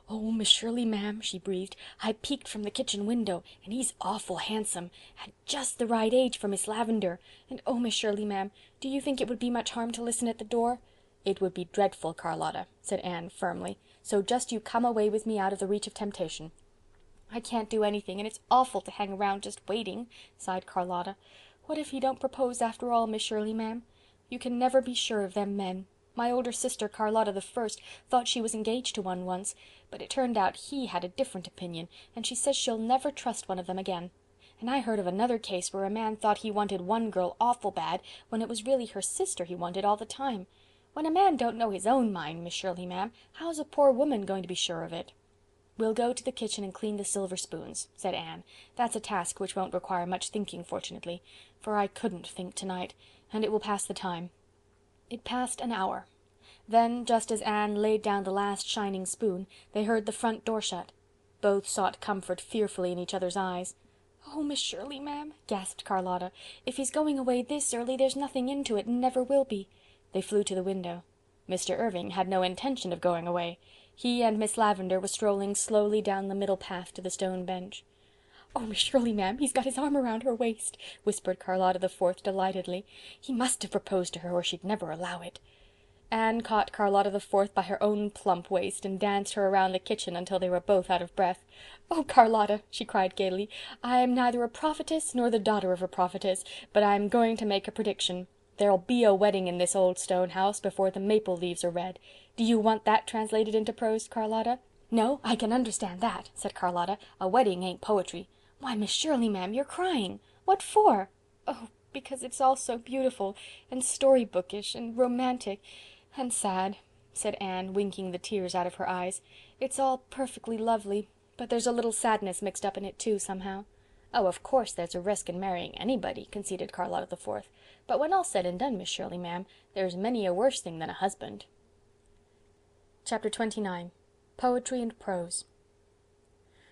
Speaker 1: "Oh, Miss Shirley, ma'am," she breathed, "I peeked from the kitchen window, and he's awful handsome, and just the right age for Miss Lavendar. And oh, Miss Shirley, ma'am, do you think it would be much harm to listen at the door?" "It would be dreadful, Charlotta," said Anne firmly, "so just you come away with me out of the reach of temptation." "I can't do anything, and it's awful to hang around just waiting," sighed Charlotta. "What if he don't propose after all, Miss Shirley, ma'am? You can never be sure of them men. My older sister, Charlotta the First, thought she was engaged to one once, but it turned out he had a different opinion, and she says she'll never trust one of them again. And I heard of another case where a man thought he wanted one girl awful bad, when it was really her sister he wanted all the time. When a man don't know his own mind, Miss Shirley, ma'am, how's a poor woman going to be sure of it?" "We'll go to the kitchen and clean the silver spoons," said Anne. "That's a task which won't require much thinking, fortunately, for I couldn't think tonight, and it will pass the time." It passed an hour. Then, just as Anne laid down the last shining spoon, they heard the front door shut. Both sought comfort fearfully in each other's eyes. "Oh, Miss Shirley, ma'am," gasped Charlotta, "if he's going away this early, there's nothing into it, and never will be." They flew to the window. Mr. Irving had no intention of going away. He and Miss Lavendar were strolling slowly down the middle path to the stone bench. "Oh, Miss Shirley, ma'am, he's got his arm around her waist," whispered Charlotta the Fourth delightedly. "He must have proposed to her, or she'd never allow it." Anne caught Charlotta the Fourth by her own plump waist and danced her around the kitchen until they were both out of breath. "Oh, Charlotta," she cried gaily, "I am neither a prophetess nor the daughter of a prophetess, but I am going to make a prediction. There'll be a wedding in this old stone house before the maple leaves are red. Do you want that translated into prose, Charlotta?" "No, I can understand that," said Charlotta. "A wedding ain't poetry. Why, Miss Shirley, ma'am, you're crying. What for?" "Oh, because it's all so beautiful, and storybookish, and romantic, and sad," said Anne, winking the tears out of her eyes. "It's all perfectly lovely, but there's a little sadness mixed up in it too, somehow." "Oh, of course there's a risk in marrying anybody," conceded Charlotta the Fourth. "But when all's said and done, Miss Shirley, ma'am, there's many a worse thing than a husband." Chapter 29. Poetry and Prose.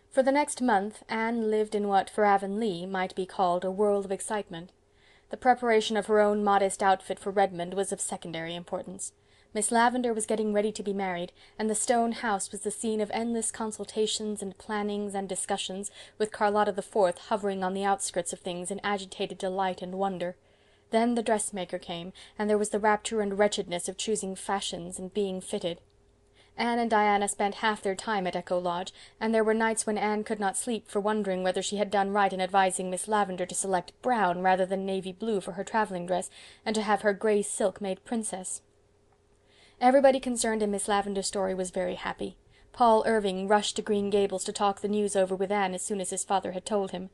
Speaker 1: For the next month Anne lived in what for Avonlea might be called a whirl of excitement. The preparation of her own modest outfit for Redmond was of secondary importance. Miss Lavendar was getting ready to be married, and the stone house was the scene of endless consultations and plannings and discussions, with Charlotta the Fourth hovering on the outskirts of things in agitated delight and wonder. Then the dressmaker came, and there was the rapture and wretchedness of choosing fashions and being fitted. Anne and Diana spent half their time at Echo Lodge, and there were nights when Anne could not sleep for wondering whether she had done right in advising Miss Lavendar to select brown rather than navy blue for her travelling dress, and to have her grey silk made princess. Everybody concerned in Miss Lavendar's story was very happy. Paul Irving rushed to Green Gables to talk the news over with Anne as soon as his father had told him.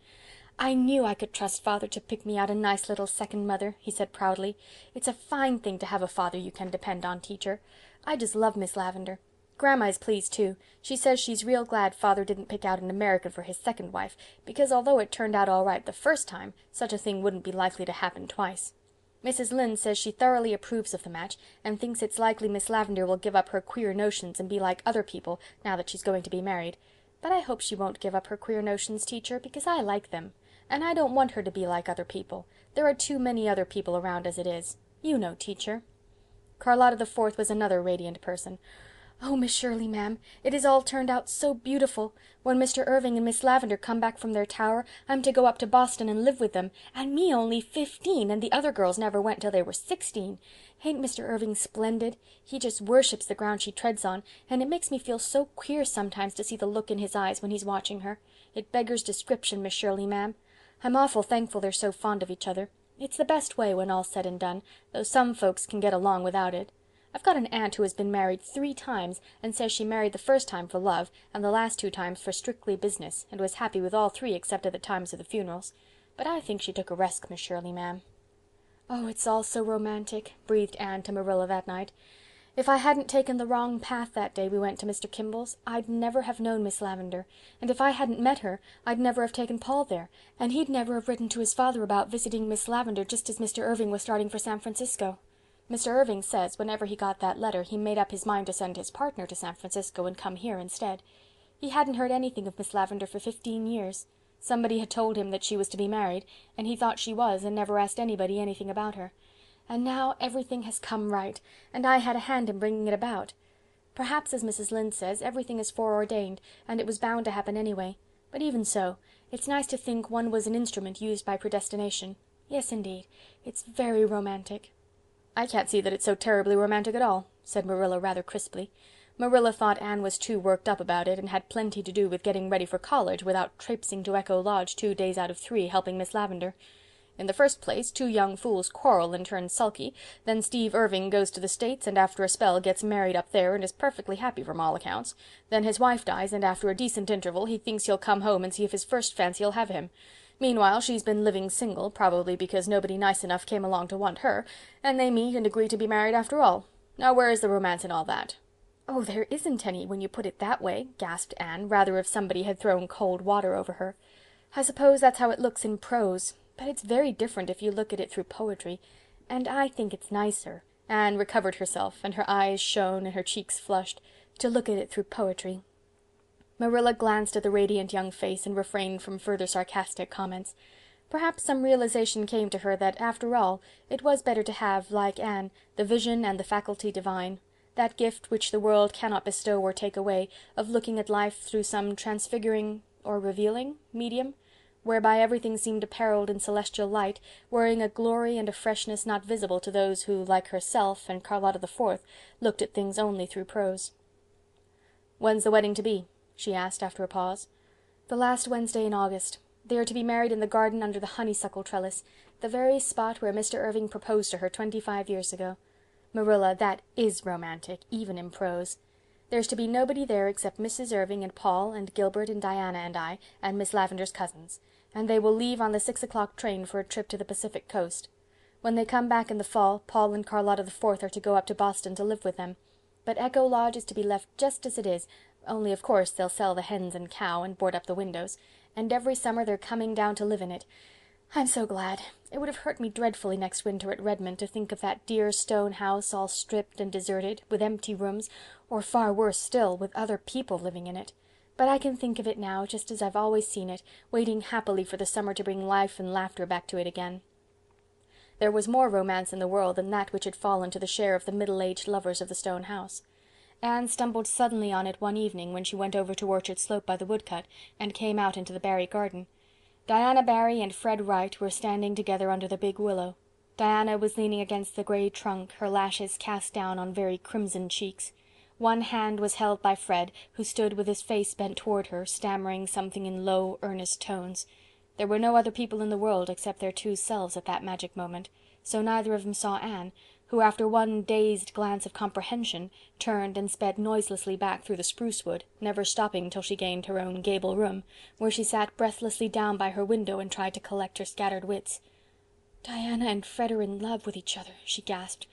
Speaker 1: "I knew I could trust father to pick me out a nice little second mother," he said proudly. "It's a fine thing to have a father you can depend on, teacher. I just love Miss Lavendar. Grandma is pleased too. She says she's real glad father didn't pick out an American for his second wife, because although it turned out all right the first time, such a thing wouldn't be likely to happen twice. Mrs. Lynde says she thoroughly approves of the match, and thinks it's likely Miss Lavendar will give up her queer notions and be like other people, now that she's going to be married. But I hope she won't give up her queer notions, teacher, because I like them. And I don't want her to be like other people. There are too many other people around as it is. You know, teacher." Charlotta the Fourth was another radiant person. "Oh, Miss Shirley, ma'am, it has all turned out so beautiful. When Mr. Irving and Miss Lavendar come back from their tower, I'm to go up to Boston and live with them, and me only 15, and the other girls never went till they were 16. Ain't Mr. Irving splendid? He just worships the ground she treads on, and it makes me feel so queer sometimes to see the look in his eyes when he's watching her. It beggars description, Miss Shirley, ma'am. I'm awful thankful they're so fond of each other. It's the best way when all's said and done, though some folks can get along without it. I've got an aunt who has been married 3 times, and says she married the first time for love, and the last 2 times for strictly business, and was happy with all 3 except at the times of the funerals. But I think she took a risk, Miss Shirley, ma'am." "Oh, it's all so romantic," breathed Anne to Marilla that night. "If I hadn't taken the wrong path that day we went to Mr. Kimball's, I'd never have known Miss Lavendar, and if I hadn't met her, I'd never have taken Paul there, and he'd never have written to his father about visiting Miss Lavendar just as Mr. Irving was starting for San Francisco. Mr. Irving says whenever he got that letter he made up his mind to send his partner to San Francisco and come here instead. He hadn't heard anything of Miss Lavendar for 15 years. Somebody had told him that she was to be married, and he thought she was and never asked anybody anything about her. And now everything has come right, and I had a hand in bringing it about. Perhaps, as Mrs. Lynde says, everything is foreordained, and it was bound to happen anyway. But even so, it's nice to think one was an instrument used by predestination. Yes, indeed, it's very romantic." "I can't see that it's so terribly romantic at all," said Marilla rather crisply. Marilla thought Anne was too worked up about it, and had plenty to do with getting ready for college without traipsing to Echo Lodge 2 days out of 3 helping Miss Lavendar. "In the first place, 2 young fools quarrel and turn sulky, then Steve Irving goes to the States and after a spell gets married up there and is perfectly happy from all accounts. Then his wife dies, and after a decent interval he thinks he'll come home and see if his first fancy'll have him. Meanwhile she's been living single, probably because nobody nice enough came along to want her, and they meet and agree to be married after all. Now where is the romance in all that?" "Oh, there isn't any, when you put it that way," gasped Anne, rather as if somebody had thrown cold water over her. "I suppose that's how it looks in prose, but it's very different if you look at it through poetry, and I think it's nicer." Anne recovered herself, and her eyes shone and her cheeks flushed. "To look at it through poetry." Marilla glanced at the radiant young face and refrained from further sarcastic comments. Perhaps some realization came to her that, after all, it was better to have, like Anne, the vision and the faculty divine, that gift which the world cannot bestow or take away, of looking at life through some transfiguring or revealing medium, whereby everything seemed apparelled in celestial light, wearing a glory and a freshness not visible to those who, like herself and Charlotta the Fourth, looked at things only through prose. "When's the wedding to be?" she asked after a pause. "The last Wednesday in August. They are to be married in the garden under the honeysuckle trellis, the very spot where Mr. Irving proposed to her 25 years ago. Marilla, that is romantic, even in prose. There's to be nobody there except Mrs. Irving and Paul and Gilbert and Diana and I, and Miss Lavendar's cousins, and they will leave on the 6 o'clock train for a trip to the Pacific coast. When they come back in the fall, Paul and Charlotta the Fourth are to go up to Boston to live with them. But Echo Lodge is to be left just as it is, only of course they'll sell the hens and cow and board up the windows, and every summer they're coming down to live in it. I'm so glad. It would have hurt me dreadfully next winter at Redmond to think of that dear stone house all stripped and deserted, with empty rooms, or far worse still, with other people living in it. But I can think of it now, just as I've always seen it, waiting happily for the summer to bring life and laughter back to it again." There was more romance in the world than that which had fallen to the share of the middle-aged lovers of the stone house. Anne stumbled suddenly on it one evening when she went over to Orchard Slope by the woodcut, and came out into the Barry garden. Diana Barry and Fred Wright were standing together under the big willow. Diana was leaning against the grey trunk, her lashes cast down on very crimson cheeks. One hand was held by Fred, who stood with his face bent toward her, stammering something in low, earnest tones. There were no other people in the world except their two selves at that magic moment, so neither of them saw Anne, who, after one dazed glance of comprehension, turned and sped noiselessly back through the spruce wood, never stopping till she gained her own gable room, where she sat breathlessly down by her window and tried to collect her scattered wits. "Diana and Fred are in love with each other," she gasped.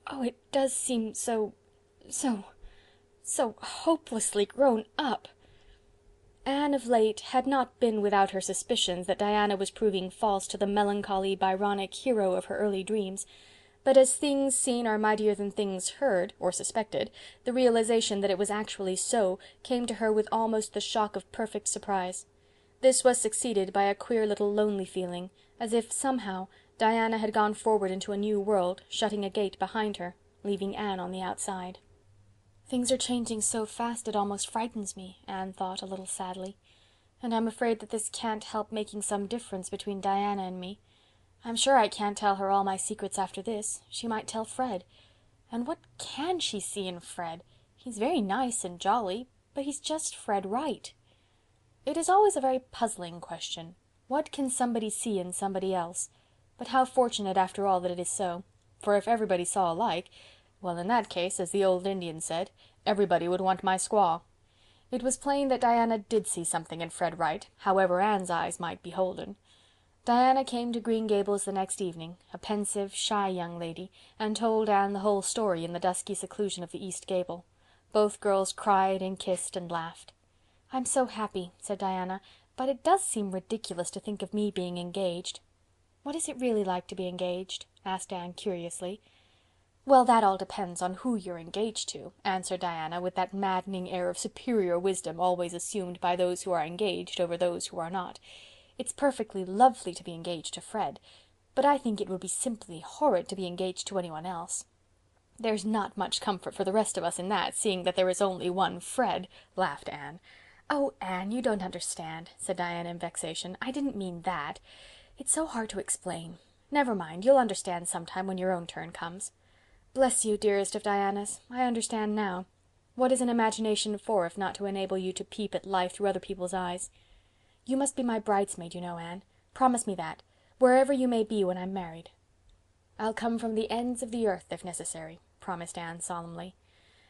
Speaker 1: "Oh, it does seem so hopelessly grown up." Anne of late had not been without her suspicions that Diana was proving false to the melancholy, Byronic hero of her early dreams, but as things seen are mightier than things heard, or suspected, the realization that it was actually so came to her with almost the shock of perfect surprise. This was succeeded by a queer little lonely feeling, as if, somehow, Diana had gone forward into a new world, shutting a gate behind her, leaving Anne on the outside. "Things are changing so fast it almost frightens me," Anne thought, a little sadly. "And I'm afraid that this can't help making some difference between Diana and me. I'm sure I can't tell her all my secrets after this. She might tell Fred. And what can she see in Fred? He's very nice and jolly, but he's just Fred Wright. It is always a very puzzling question. What can somebody see in somebody else? But how fortunate, after all, that it is so. For if everybody saw alike, well, in that case, as the old Indian said, everybody would want my squaw. It was plain that Diana did see something in Fred Wright, however Anne's eyes might be holden. Diana came to Green Gables the next evening, a pensive, shy young lady, and told Anne the whole story in the dusky seclusion of the east gable. Both girls cried and kissed and laughed. "I'm so happy," said Diana, "but it does seem ridiculous to think of me being engaged." "What is it really like to be engaged?" asked Anne curiously. "Well, that all depends on who you're engaged to," answered Diana, with that maddening air of superior wisdom always assumed by those who are engaged over those who are not. "It's perfectly lovely to be engaged to Fred, but I think it would be simply horrid to be engaged to anyone else." "There's not much comfort for the rest of us in that, seeing that there is only one Fred," laughed Anne. "Oh, Anne, you don't understand," said Diana in vexation. "I didn't mean that. It's so hard to explain. Never mind, you'll understand sometime when your own turn comes." "Bless you, dearest of Dianas, I understand now. What is an imagination for, if not to enable you to peep at life through other people's eyes? You must be my bridesmaid, you know, Anne. Promise me that, wherever you may be when I'm married." "I'll come from the ends of the earth, if necessary," promised Anne solemnly.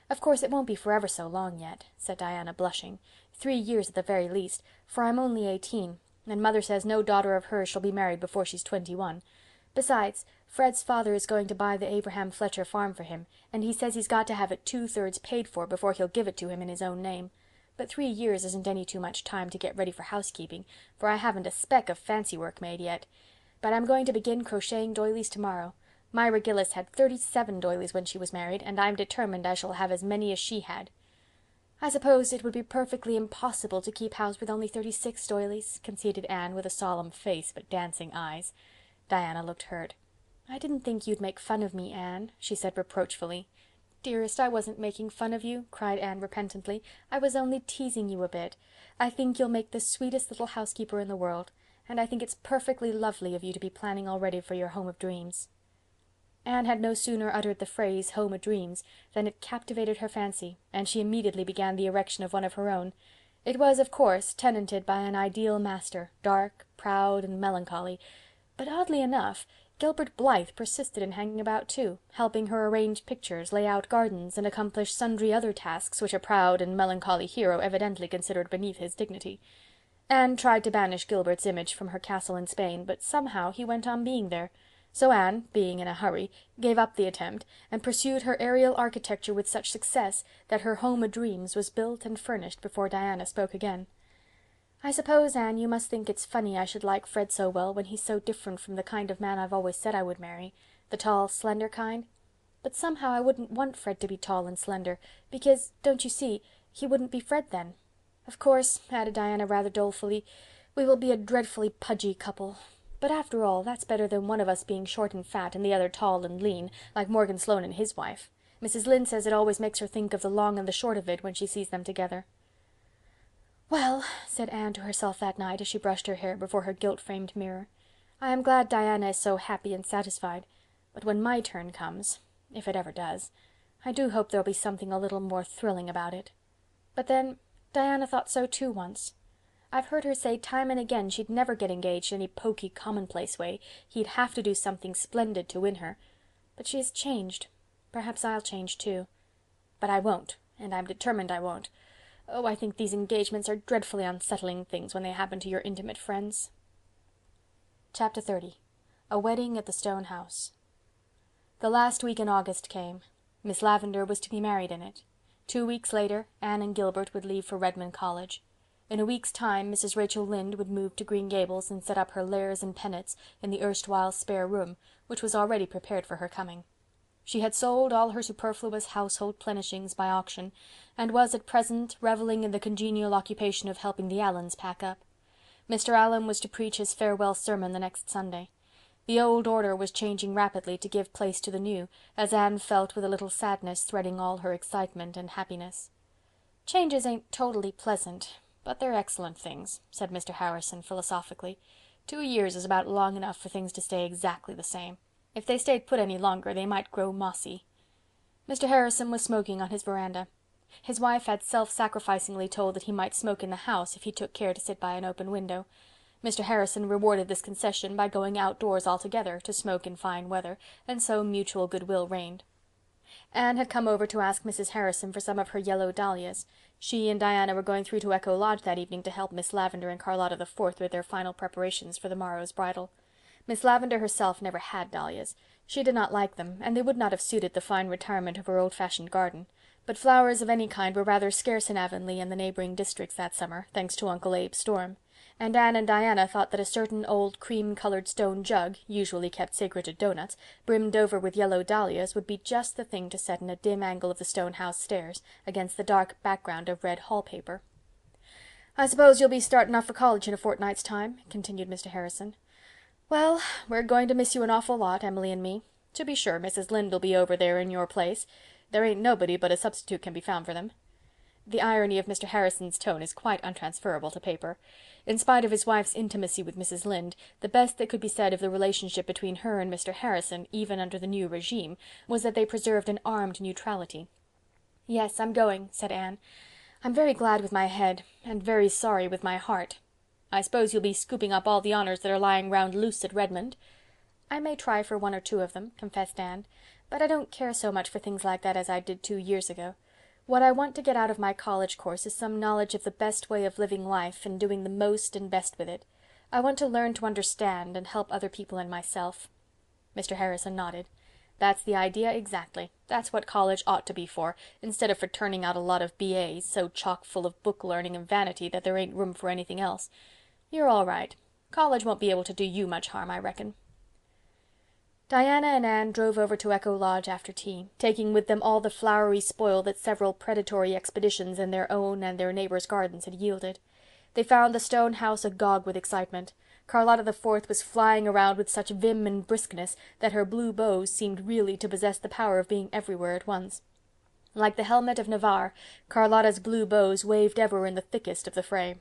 Speaker 1: "Of course it won't be for ever so long yet," said Diana, blushing. 3 years at the very least, for I'm only 18, and Mother says no daughter of hers shall be married before she's 21. Besides, Fred's father is going to buy the Abraham Fletcher farm for him, and he says he's got to have it 2/3 paid for before he'll give it to him in his own name. But 3 years isn't any too much time to get ready for housekeeping, for I haven't a speck of fancy work made yet. But I'm going to begin crocheting doilies tomorrow. Myra Gillis had 37 doilies when she was married, and I'm determined I shall have as many as she had." "I suppose it would be perfectly impossible to keep house with only 36 doilies," conceded Anne, with a solemn face but dancing eyes. Diana looked hurt. "I didn't think you'd make fun of me, Anne," she said reproachfully. "Dearest, I wasn't making fun of you," cried Anne repentantly. "I was only teasing you a bit. I think you'll make the sweetest little housekeeper in the world, and I think it's perfectly lovely of you to be planning already for your home of dreams." Anne had no sooner uttered the phrase "home of dreams" than it captivated her fancy, and she immediately began the erection of one of her own. It was, of course, tenanted by an ideal master, dark, proud, and melancholy, but oddly enough, Gilbert Blythe persisted in hanging about too, helping her arrange pictures, lay out gardens, and accomplish sundry other tasks which a proud and melancholy hero evidently considered beneath his dignity. Anne tried to banish Gilbert's image from her castle in Spain, but somehow he went on being there. So Anne, being in a hurry, gave up the attempt, and pursued her aerial architecture with such success that her home o'dreams was built and furnished before Diana spoke again. "I suppose, Anne, you must think it's funny I should like Fred so well when he's so different from the kind of man I've always said I would marry, the tall, slender kind. But somehow I wouldn't want Fred to be tall and slender, because, don't you see, he wouldn't be Fred then. Of course," added Diana rather dolefully, "we will be a dreadfully pudgy couple. But after all, that's better than one of us being short and fat and the other tall and lean, like Morgan Sloane and his wife. Mrs. Lynde says it always makes her think of the long and the short of it when she sees them together." "Well," said Anne to herself that night as she brushed her hair before her gilt-framed mirror, "I am glad Diana is so happy and satisfied, but when my turn comes, if it ever does, I do hope there'll be something a little more thrilling about it. But then, Diana thought so too once. I've heard her say time and again she'd never get engaged any poky, commonplace way. He'd have to do something splendid to win her. But she has changed. Perhaps I'll change too. But I won't, and I'm determined I won't. Oh, I think these engagements are dreadfully unsettling things when they happen to your intimate friends." Chapter 30. A Wedding at the Stone House. The last week in August came. Miss Lavendar was to be married in it. 2 weeks later, Anne and Gilbert would leave for Redmond College. In a week's time Mrs. Rachel Lynde would move to Green Gables and set up her lares and penates in the erstwhile spare room, which was already prepared for her coming. She had sold all her superfluous household plenishings by auction, and was at present revelling in the congenial occupation of helping the Allans pack up. Mr. Allan was to preach his farewell sermon the next Sunday. The old order was changing rapidly to give place to the new, as Anne felt with a little sadness threading all her excitement and happiness. "Changes ain't totally pleasant, but they're excellent things," said Mr. Harrison philosophically. 2 years is about long enough for things to stay exactly the same. If they stayed put any longer, they might grow mossy. Mr. Harrison was smoking on his veranda. His wife had self-sacrificingly told that he might smoke in the house if he took care to sit by an open window. Mr. Harrison rewarded this concession by going outdoors altogether to smoke in fine weather, and so mutual goodwill reigned. Anne had come over to ask Mrs. Harrison for some of her yellow dahlias. She and Diana were going through to Echo Lodge that evening to help Miss Lavendar and Charlotta the Fourth with their final preparations for the morrow's bridal. Miss Lavendar herself never had dahlias. She did not like them, and they would not have suited the fine retirement of her old-fashioned garden. But flowers of any kind were rather scarce in Avonlea and the neighbouring districts that summer, thanks to Uncle Abe's storm, and Anne and Diana thought that a certain old cream-coloured stone jug, usually kept sacred to doughnuts, brimmed over with yellow dahlias, would be just the thing to set in a dim angle of the stone house stairs, against the dark background of red hall paper. "I suppose you'll be starting off for college in a fortnight's time," continued Mr. Harrison. "Well, we're going to miss you an awful lot, Emily and me. To be sure, Mrs. Lynde'll be over there in your place. There ain't nobody but a substitute can be found for them." The irony of Mr. Harrison's tone is quite untransferable to paper. In spite of his wife's intimacy with Mrs. Lynde, the best that could be said of the relationship between her and Mr. Harrison, even under the new regime, was that they preserved an armed neutrality. "Yes, I'm going," said Anne. "I'm very glad with my head, and very sorry with my heart." "I suppose you'll be scooping up all the honours that are lying round loose at Redmond?" "I may try for 1 or 2 of them," confessed Anne, "but I don't care so much for things like that as I did 2 years ago. What I want to get out of my college course is some knowledge of the best way of living life and doing the most and best with it. I want to learn to understand and help other people and myself." Mr. Harrison nodded. "That's the idea exactly. That's what college ought to be for, instead of for turning out a lot of B.A.'s, so chock full of book learning and vanity that there ain't room for anything else. You're all right. College won't be able to do you much harm, I reckon." Diana and Anne drove over to Echo Lodge after tea, taking with them all the flowery spoil that several predatory expeditions in their own and their neighbours' gardens had yielded. They found the stone house agog with excitement. Charlotta the Fourth was flying around with such vim and briskness that her blue bows seemed really to possess the power of being everywhere at once. Like the helmet of Navarre, Carlotta's blue bows waved ever in the thickest of the fray.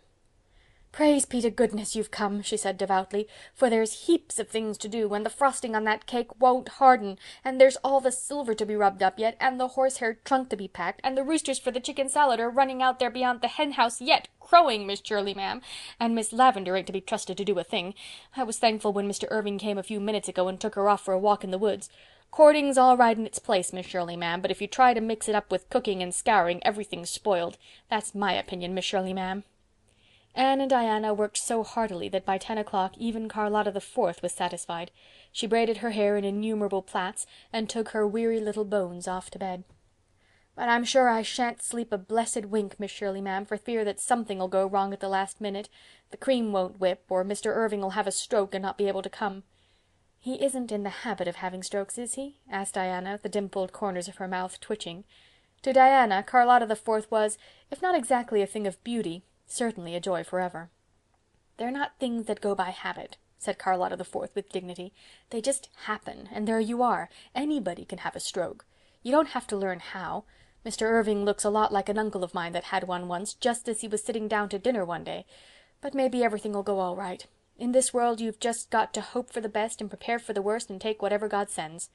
Speaker 1: "Praise be to goodness you've come," she said devoutly, "for there's heaps of things to do, and the frosting on that cake won't harden, and there's all the silver to be rubbed up yet, and the horsehair trunk to be packed, and the roosters for the chicken salad are running out there beyond the hen house yet, crowing, Miss Shirley, ma'am, and Miss Lavendar ain't to be trusted to do a thing. I was thankful when Mr. Irving came a few minutes ago and took her off for a walk in the woods. Courting's all right in its place, Miss Shirley, ma'am, but if you try to mix it up with cooking and scouring, everything's spoiled. That's my opinion, Miss Shirley, ma'am." Anne and Diana worked so heartily that by 10 o'clock even Charlotta the Fourth was satisfied. She braided her hair in innumerable plaits and took her weary little bones off to bed. "But I'm sure I shan't sleep a blessed wink, Miss Shirley, ma'am, for fear that something'll go wrong at the last minute. The cream won't whip, or Mr. Irving'll have a stroke and not be able to come." "He isn't in the habit of having strokes, is he?" asked Diana, the dimpled corners of her mouth twitching. To Diana, Charlotta the Fourth was, if not exactly a thing of beauty, certainly a joy forever. "They're not things that go by habit," said Charlotta the Fourth with dignity. "They just happen, and there you are. Anybody can have a stroke. You don't have to learn how. Mr. Irving looks a lot like an uncle of mine that had one once, just as he was sitting down to dinner one day. But maybe everything'll go all right. In this world you've just got to hope for the best and prepare for the worst and take whatever God sends."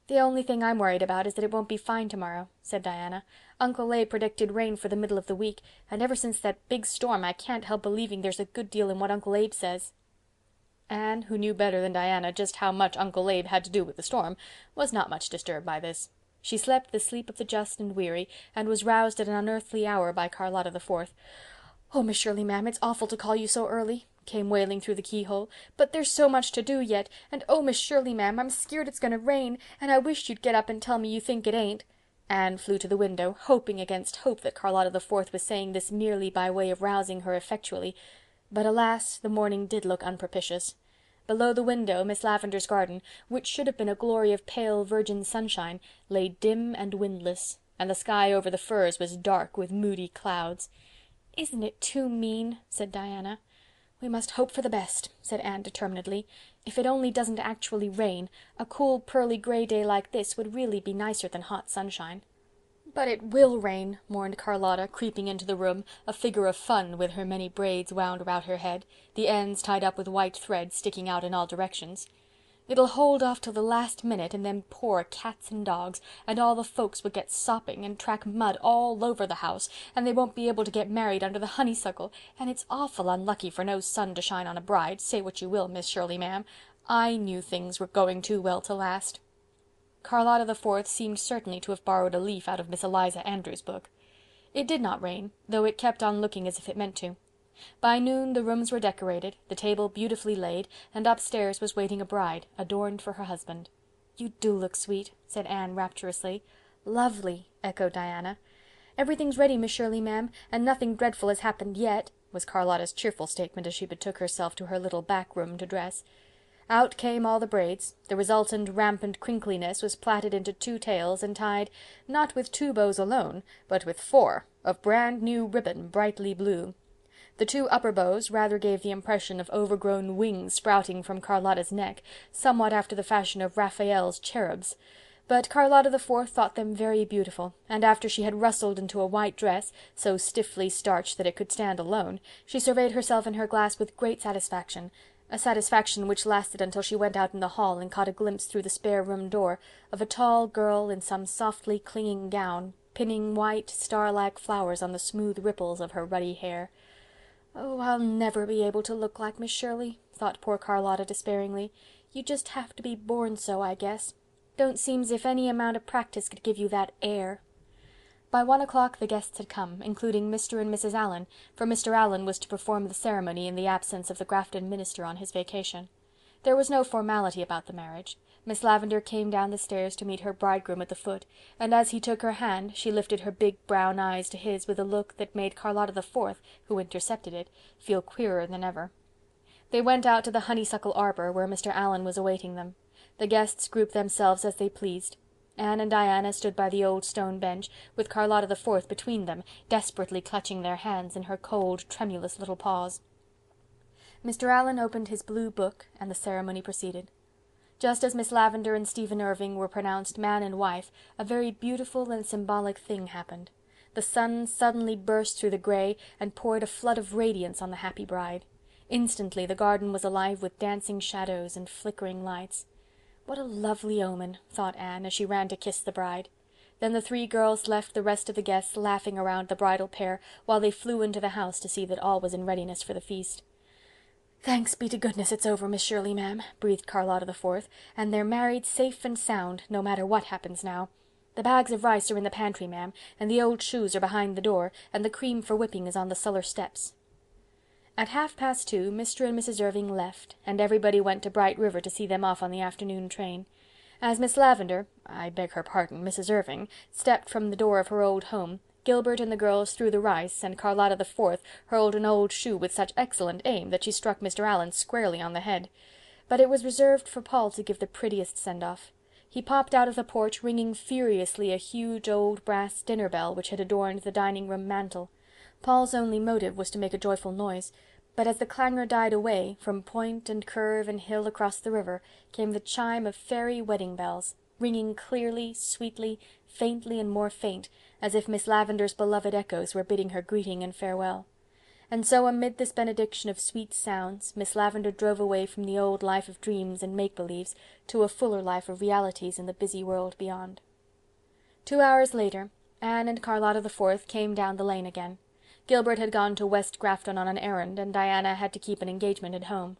Speaker 1: "The only thing I'm worried about is that it won't be fine tomorrow," said Diana. "Uncle Abe predicted rain for the middle of the week, and ever since that big storm I can't help believing there's a good deal in what Uncle Abe says." Anne, who knew better than Diana just how much Uncle Abe had to do with the storm, was not much disturbed by this. She slept the sleep of the just and weary, and was roused at an unearthly hour by Charlotta the Fourth. "Oh, Miss Shirley, ma'am, it's awful to call you so early," came wailing through the keyhole, "but there's so much to do yet, and oh, Miss Shirley, ma'am, I'm skeered it's gonna rain, and I wish you'd get up and tell me you think it ain't." Anne flew to the window, hoping against hope that Charlotta the Fourth was saying this merely by way of rousing her effectually, but alas, the morning did look unpropitious. Below the window Miss Lavendar's garden, which should have been a glory of pale virgin sunshine, lay dim and windless, and the sky over the firs was dark with moody clouds. "Isn't it too mean?" said Diana. "We must hope for the best," said Anne determinedly. "If it only doesn't actually rain, a cool pearly grey day like this would really be nicer than hot sunshine." "But it will rain," mourned Charlotta, creeping into the room, a figure of fun with her many braids wound about her head, the ends tied up with white thread sticking out in all directions. "It'll hold off till the last minute, and then poor cats and dogs, and all the folks would get sopping, and track mud all over the house, and they won't be able to get married under the honeysuckle, and it's awful unlucky for no sun to shine on a bride, say what you will, Miss Shirley, ma'am. I knew things were going too well to last." Charlotta the Fourth seemed certainly to have borrowed a leaf out of Miss Eliza Andrews' book. It did not rain, though it kept on looking as if it meant to. By noon the rooms were decorated, the table beautifully laid, and upstairs was waiting a bride, adorned for her husband. "You do look sweet," said Anne rapturously. "Lovely," echoed Diana. "Everything's ready, Miss Shirley, ma'am, and nothing dreadful has happened yet," was Charlotta's cheerful statement as she betook herself to her little back room to dress. Out came all the braids. The resultant rampant crinkliness was plaited into 2 tails and tied, not with 2 bows alone, but with 4, of brand new ribbon, brightly blue. The 2 upper bows rather gave the impression of overgrown wings sprouting from Charlotta's neck, somewhat after the fashion of Raphael's cherubs. But Charlotta the Fourth thought them very beautiful, and after she had rustled into a white dress, so stiffly starched that it could stand alone, she surveyed herself in her glass with great satisfaction, a satisfaction which lasted until she went out in the hall and caught a glimpse through the spare room door of a tall girl in some softly clinging gown, pinning white, star-like flowers on the smooth ripples of her ruddy hair. "Oh, I'll never be able to look like Miss Shirley," thought poor Charlotta despairingly. "You just have to be born so, I guess. Don't seem's if any amount of practice could give you that air." By 1 o'clock the guests had come, including Mr. and Mrs. Allen, for Mr. Allen was to perform the ceremony in the absence of the Grafton minister on his vacation. There was no formality about the marriage. Miss Lavendar came down the stairs to meet her bridegroom at the foot, and as he took her hand, she lifted her big brown eyes to his with a look that made Charlotta the Fourth, who intercepted it, feel queerer than ever. They went out to the honeysuckle arbour, where Mr. Allen was awaiting them. The guests grouped themselves as they pleased. Anne and Diana stood by the old stone bench, with Charlotta the Fourth between them, desperately clutching their hands in her cold, tremulous little paws. Mr. Allen opened his blue book, and the ceremony proceeded. Just as Miss Lavendar and Stephen Irving were pronounced man and wife, a very beautiful and symbolic thing happened. The sun suddenly burst through the grey, and poured a flood of radiance on the happy bride. Instantly the garden was alive with dancing shadows and flickering lights. What a lovely omen, thought Anne, as she ran to kiss the bride. Then the three girls left the rest of the guests laughing around the bridal pair, while they flew into the house to see that all was in readiness for the feast. "Thanks be to goodness it's over, Miss Shirley, ma'am," breathed Charlotta the Fourth, "and they're married safe and sound, no matter what happens now. The bags of rice are in the pantry, ma'am, and the old shoes are behind the door, and the cream for whipping is on the cellar steps." At 2:30, Mr. and Mrs. Irving left, and everybody went to Bright River to see them off on the afternoon train. As Miss Lavendar, I beg her pardon, Mrs. Irving, stepped from the door of her old home, Gilbert and the girls threw the rice, and Charlotta the Fourth hurled an old shoe with such excellent aim that she struck Mr. Allen squarely on the head. But it was reserved for Paul to give the prettiest send-off. He popped out of the porch ringing furiously a huge old brass dinner bell which had adorned the dining-room mantel. Paul's only motive was to make a joyful noise, but as the clangor died away, from point and curve and hill across the river came the chime of fairy wedding bells, ringing clearly, sweetly, faintly and more faint, as if Miss Lavendar's beloved echoes were bidding her greeting and farewell. And so amid this benediction of sweet sounds, Miss Lavendar drove away from the old life of dreams and make-believes to a fuller life of realities in the busy world beyond. 2 hours later, Anne and Charlotta the Fourth came down the lane again. Gilbert had gone to West Grafton on an errand, and Diana had to keep an engagement at home.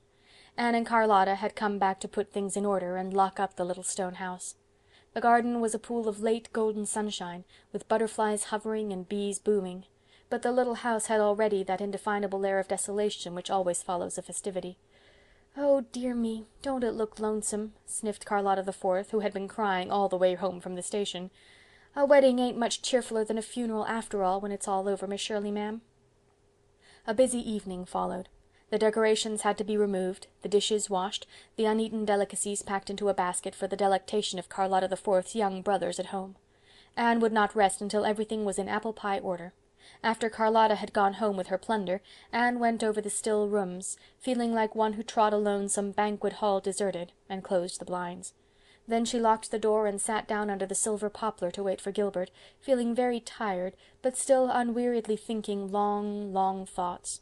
Speaker 1: Anne and Charlotta had come back to put things in order and lock up the little stone house. The garden was a pool of late golden sunshine, with butterflies hovering and bees booming, but the little house had already that indefinable air of desolation which always follows a festivity. "Oh, dear me, don't it look lonesome?" sniffed Charlotta the Fourth, who had been crying all the way home from the station. "A wedding ain't much cheerfuller than a funeral after all, when it's all over, Miss Shirley, ma'am." A busy evening followed. The decorations had to be removed, the dishes washed, the uneaten delicacies packed into a basket for the delectation of Charlotta the Fourth's young brothers at home. Anne would not rest until everything was in apple pie order. After Charlotta had gone home with her plunder, Anne went over the still rooms, feeling like one who trod alone some banquet hall deserted, and closed the blinds. Then she locked the door and sat down under the silver poplar to wait for Gilbert, feeling very tired, but still unweariedly thinking long, long thoughts.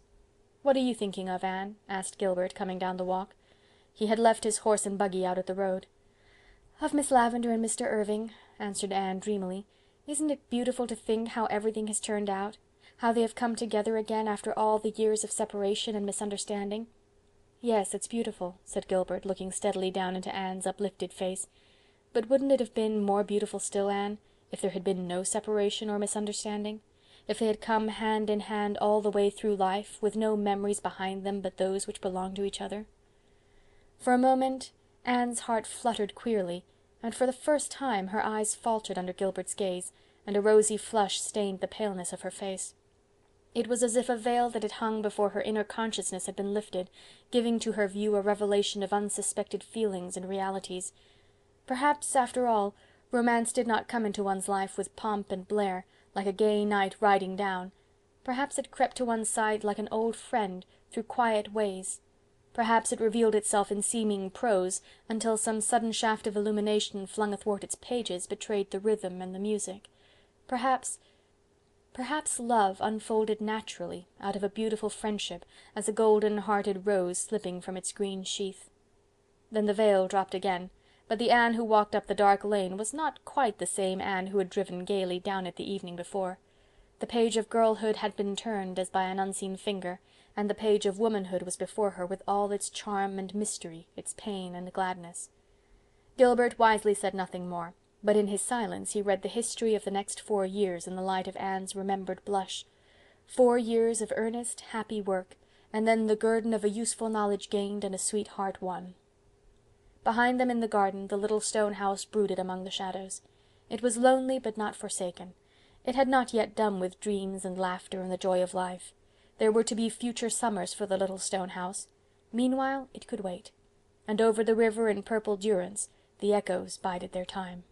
Speaker 1: "What are you thinking of, Anne?" asked Gilbert, coming down the walk. He had left his horse and buggy out at the road. "Of Miss Lavendar and Mr. Irving," answered Anne dreamily. "Isn't it beautiful to think how everything has turned out? How they have come together again after all the years of separation and misunderstanding?" "Yes, it's beautiful," said Gilbert, looking steadily down into Anne's uplifted face. "But wouldn't it have been more beautiful still, Anne, if there had been no separation or misunderstanding? If they had come hand in hand all the way through life, with no memories behind them but those which belonged to each other?" For a moment Anne's heart fluttered queerly, and for the first time her eyes faltered under Gilbert's gaze, and a rosy flush stained the paleness of her face. It was as if a veil that had hung before her inner consciousness had been lifted, giving to her view a revelation of unsuspected feelings and realities. Perhaps, after all, romance did not come into one's life with pomp and blare, like a gay knight riding down. Perhaps it crept to one's side like an old friend, through quiet ways. Perhaps it revealed itself in seeming prose, until some sudden shaft of illumination flung athwart its pages betrayed the rhythm and the music. Perhaps love unfolded naturally out of a beautiful friendship, as a golden-hearted rose slipping from its green sheath. Then the veil dropped again, but the Anne who walked up the dark lane was not quite the same Anne who had driven gaily down it the evening before. The page of girlhood had been turned as by an unseen finger, and the page of womanhood was before her with all its charm and mystery, its pain and gladness. Gilbert wisely said nothing more, but in his silence he read the history of the next 4 years in the light of Anne's remembered blush. 4 years of earnest, happy work, and then the guerdon of a useful knowledge gained and a sweetheart won. Behind them in the garden the little stone house brooded among the shadows. It was lonely but not forsaken. It had not yet done with dreams and laughter and the joy of life. There were to be future summers for the little stone house. Meanwhile it could wait. And over the river in purple durance the echoes bided their time.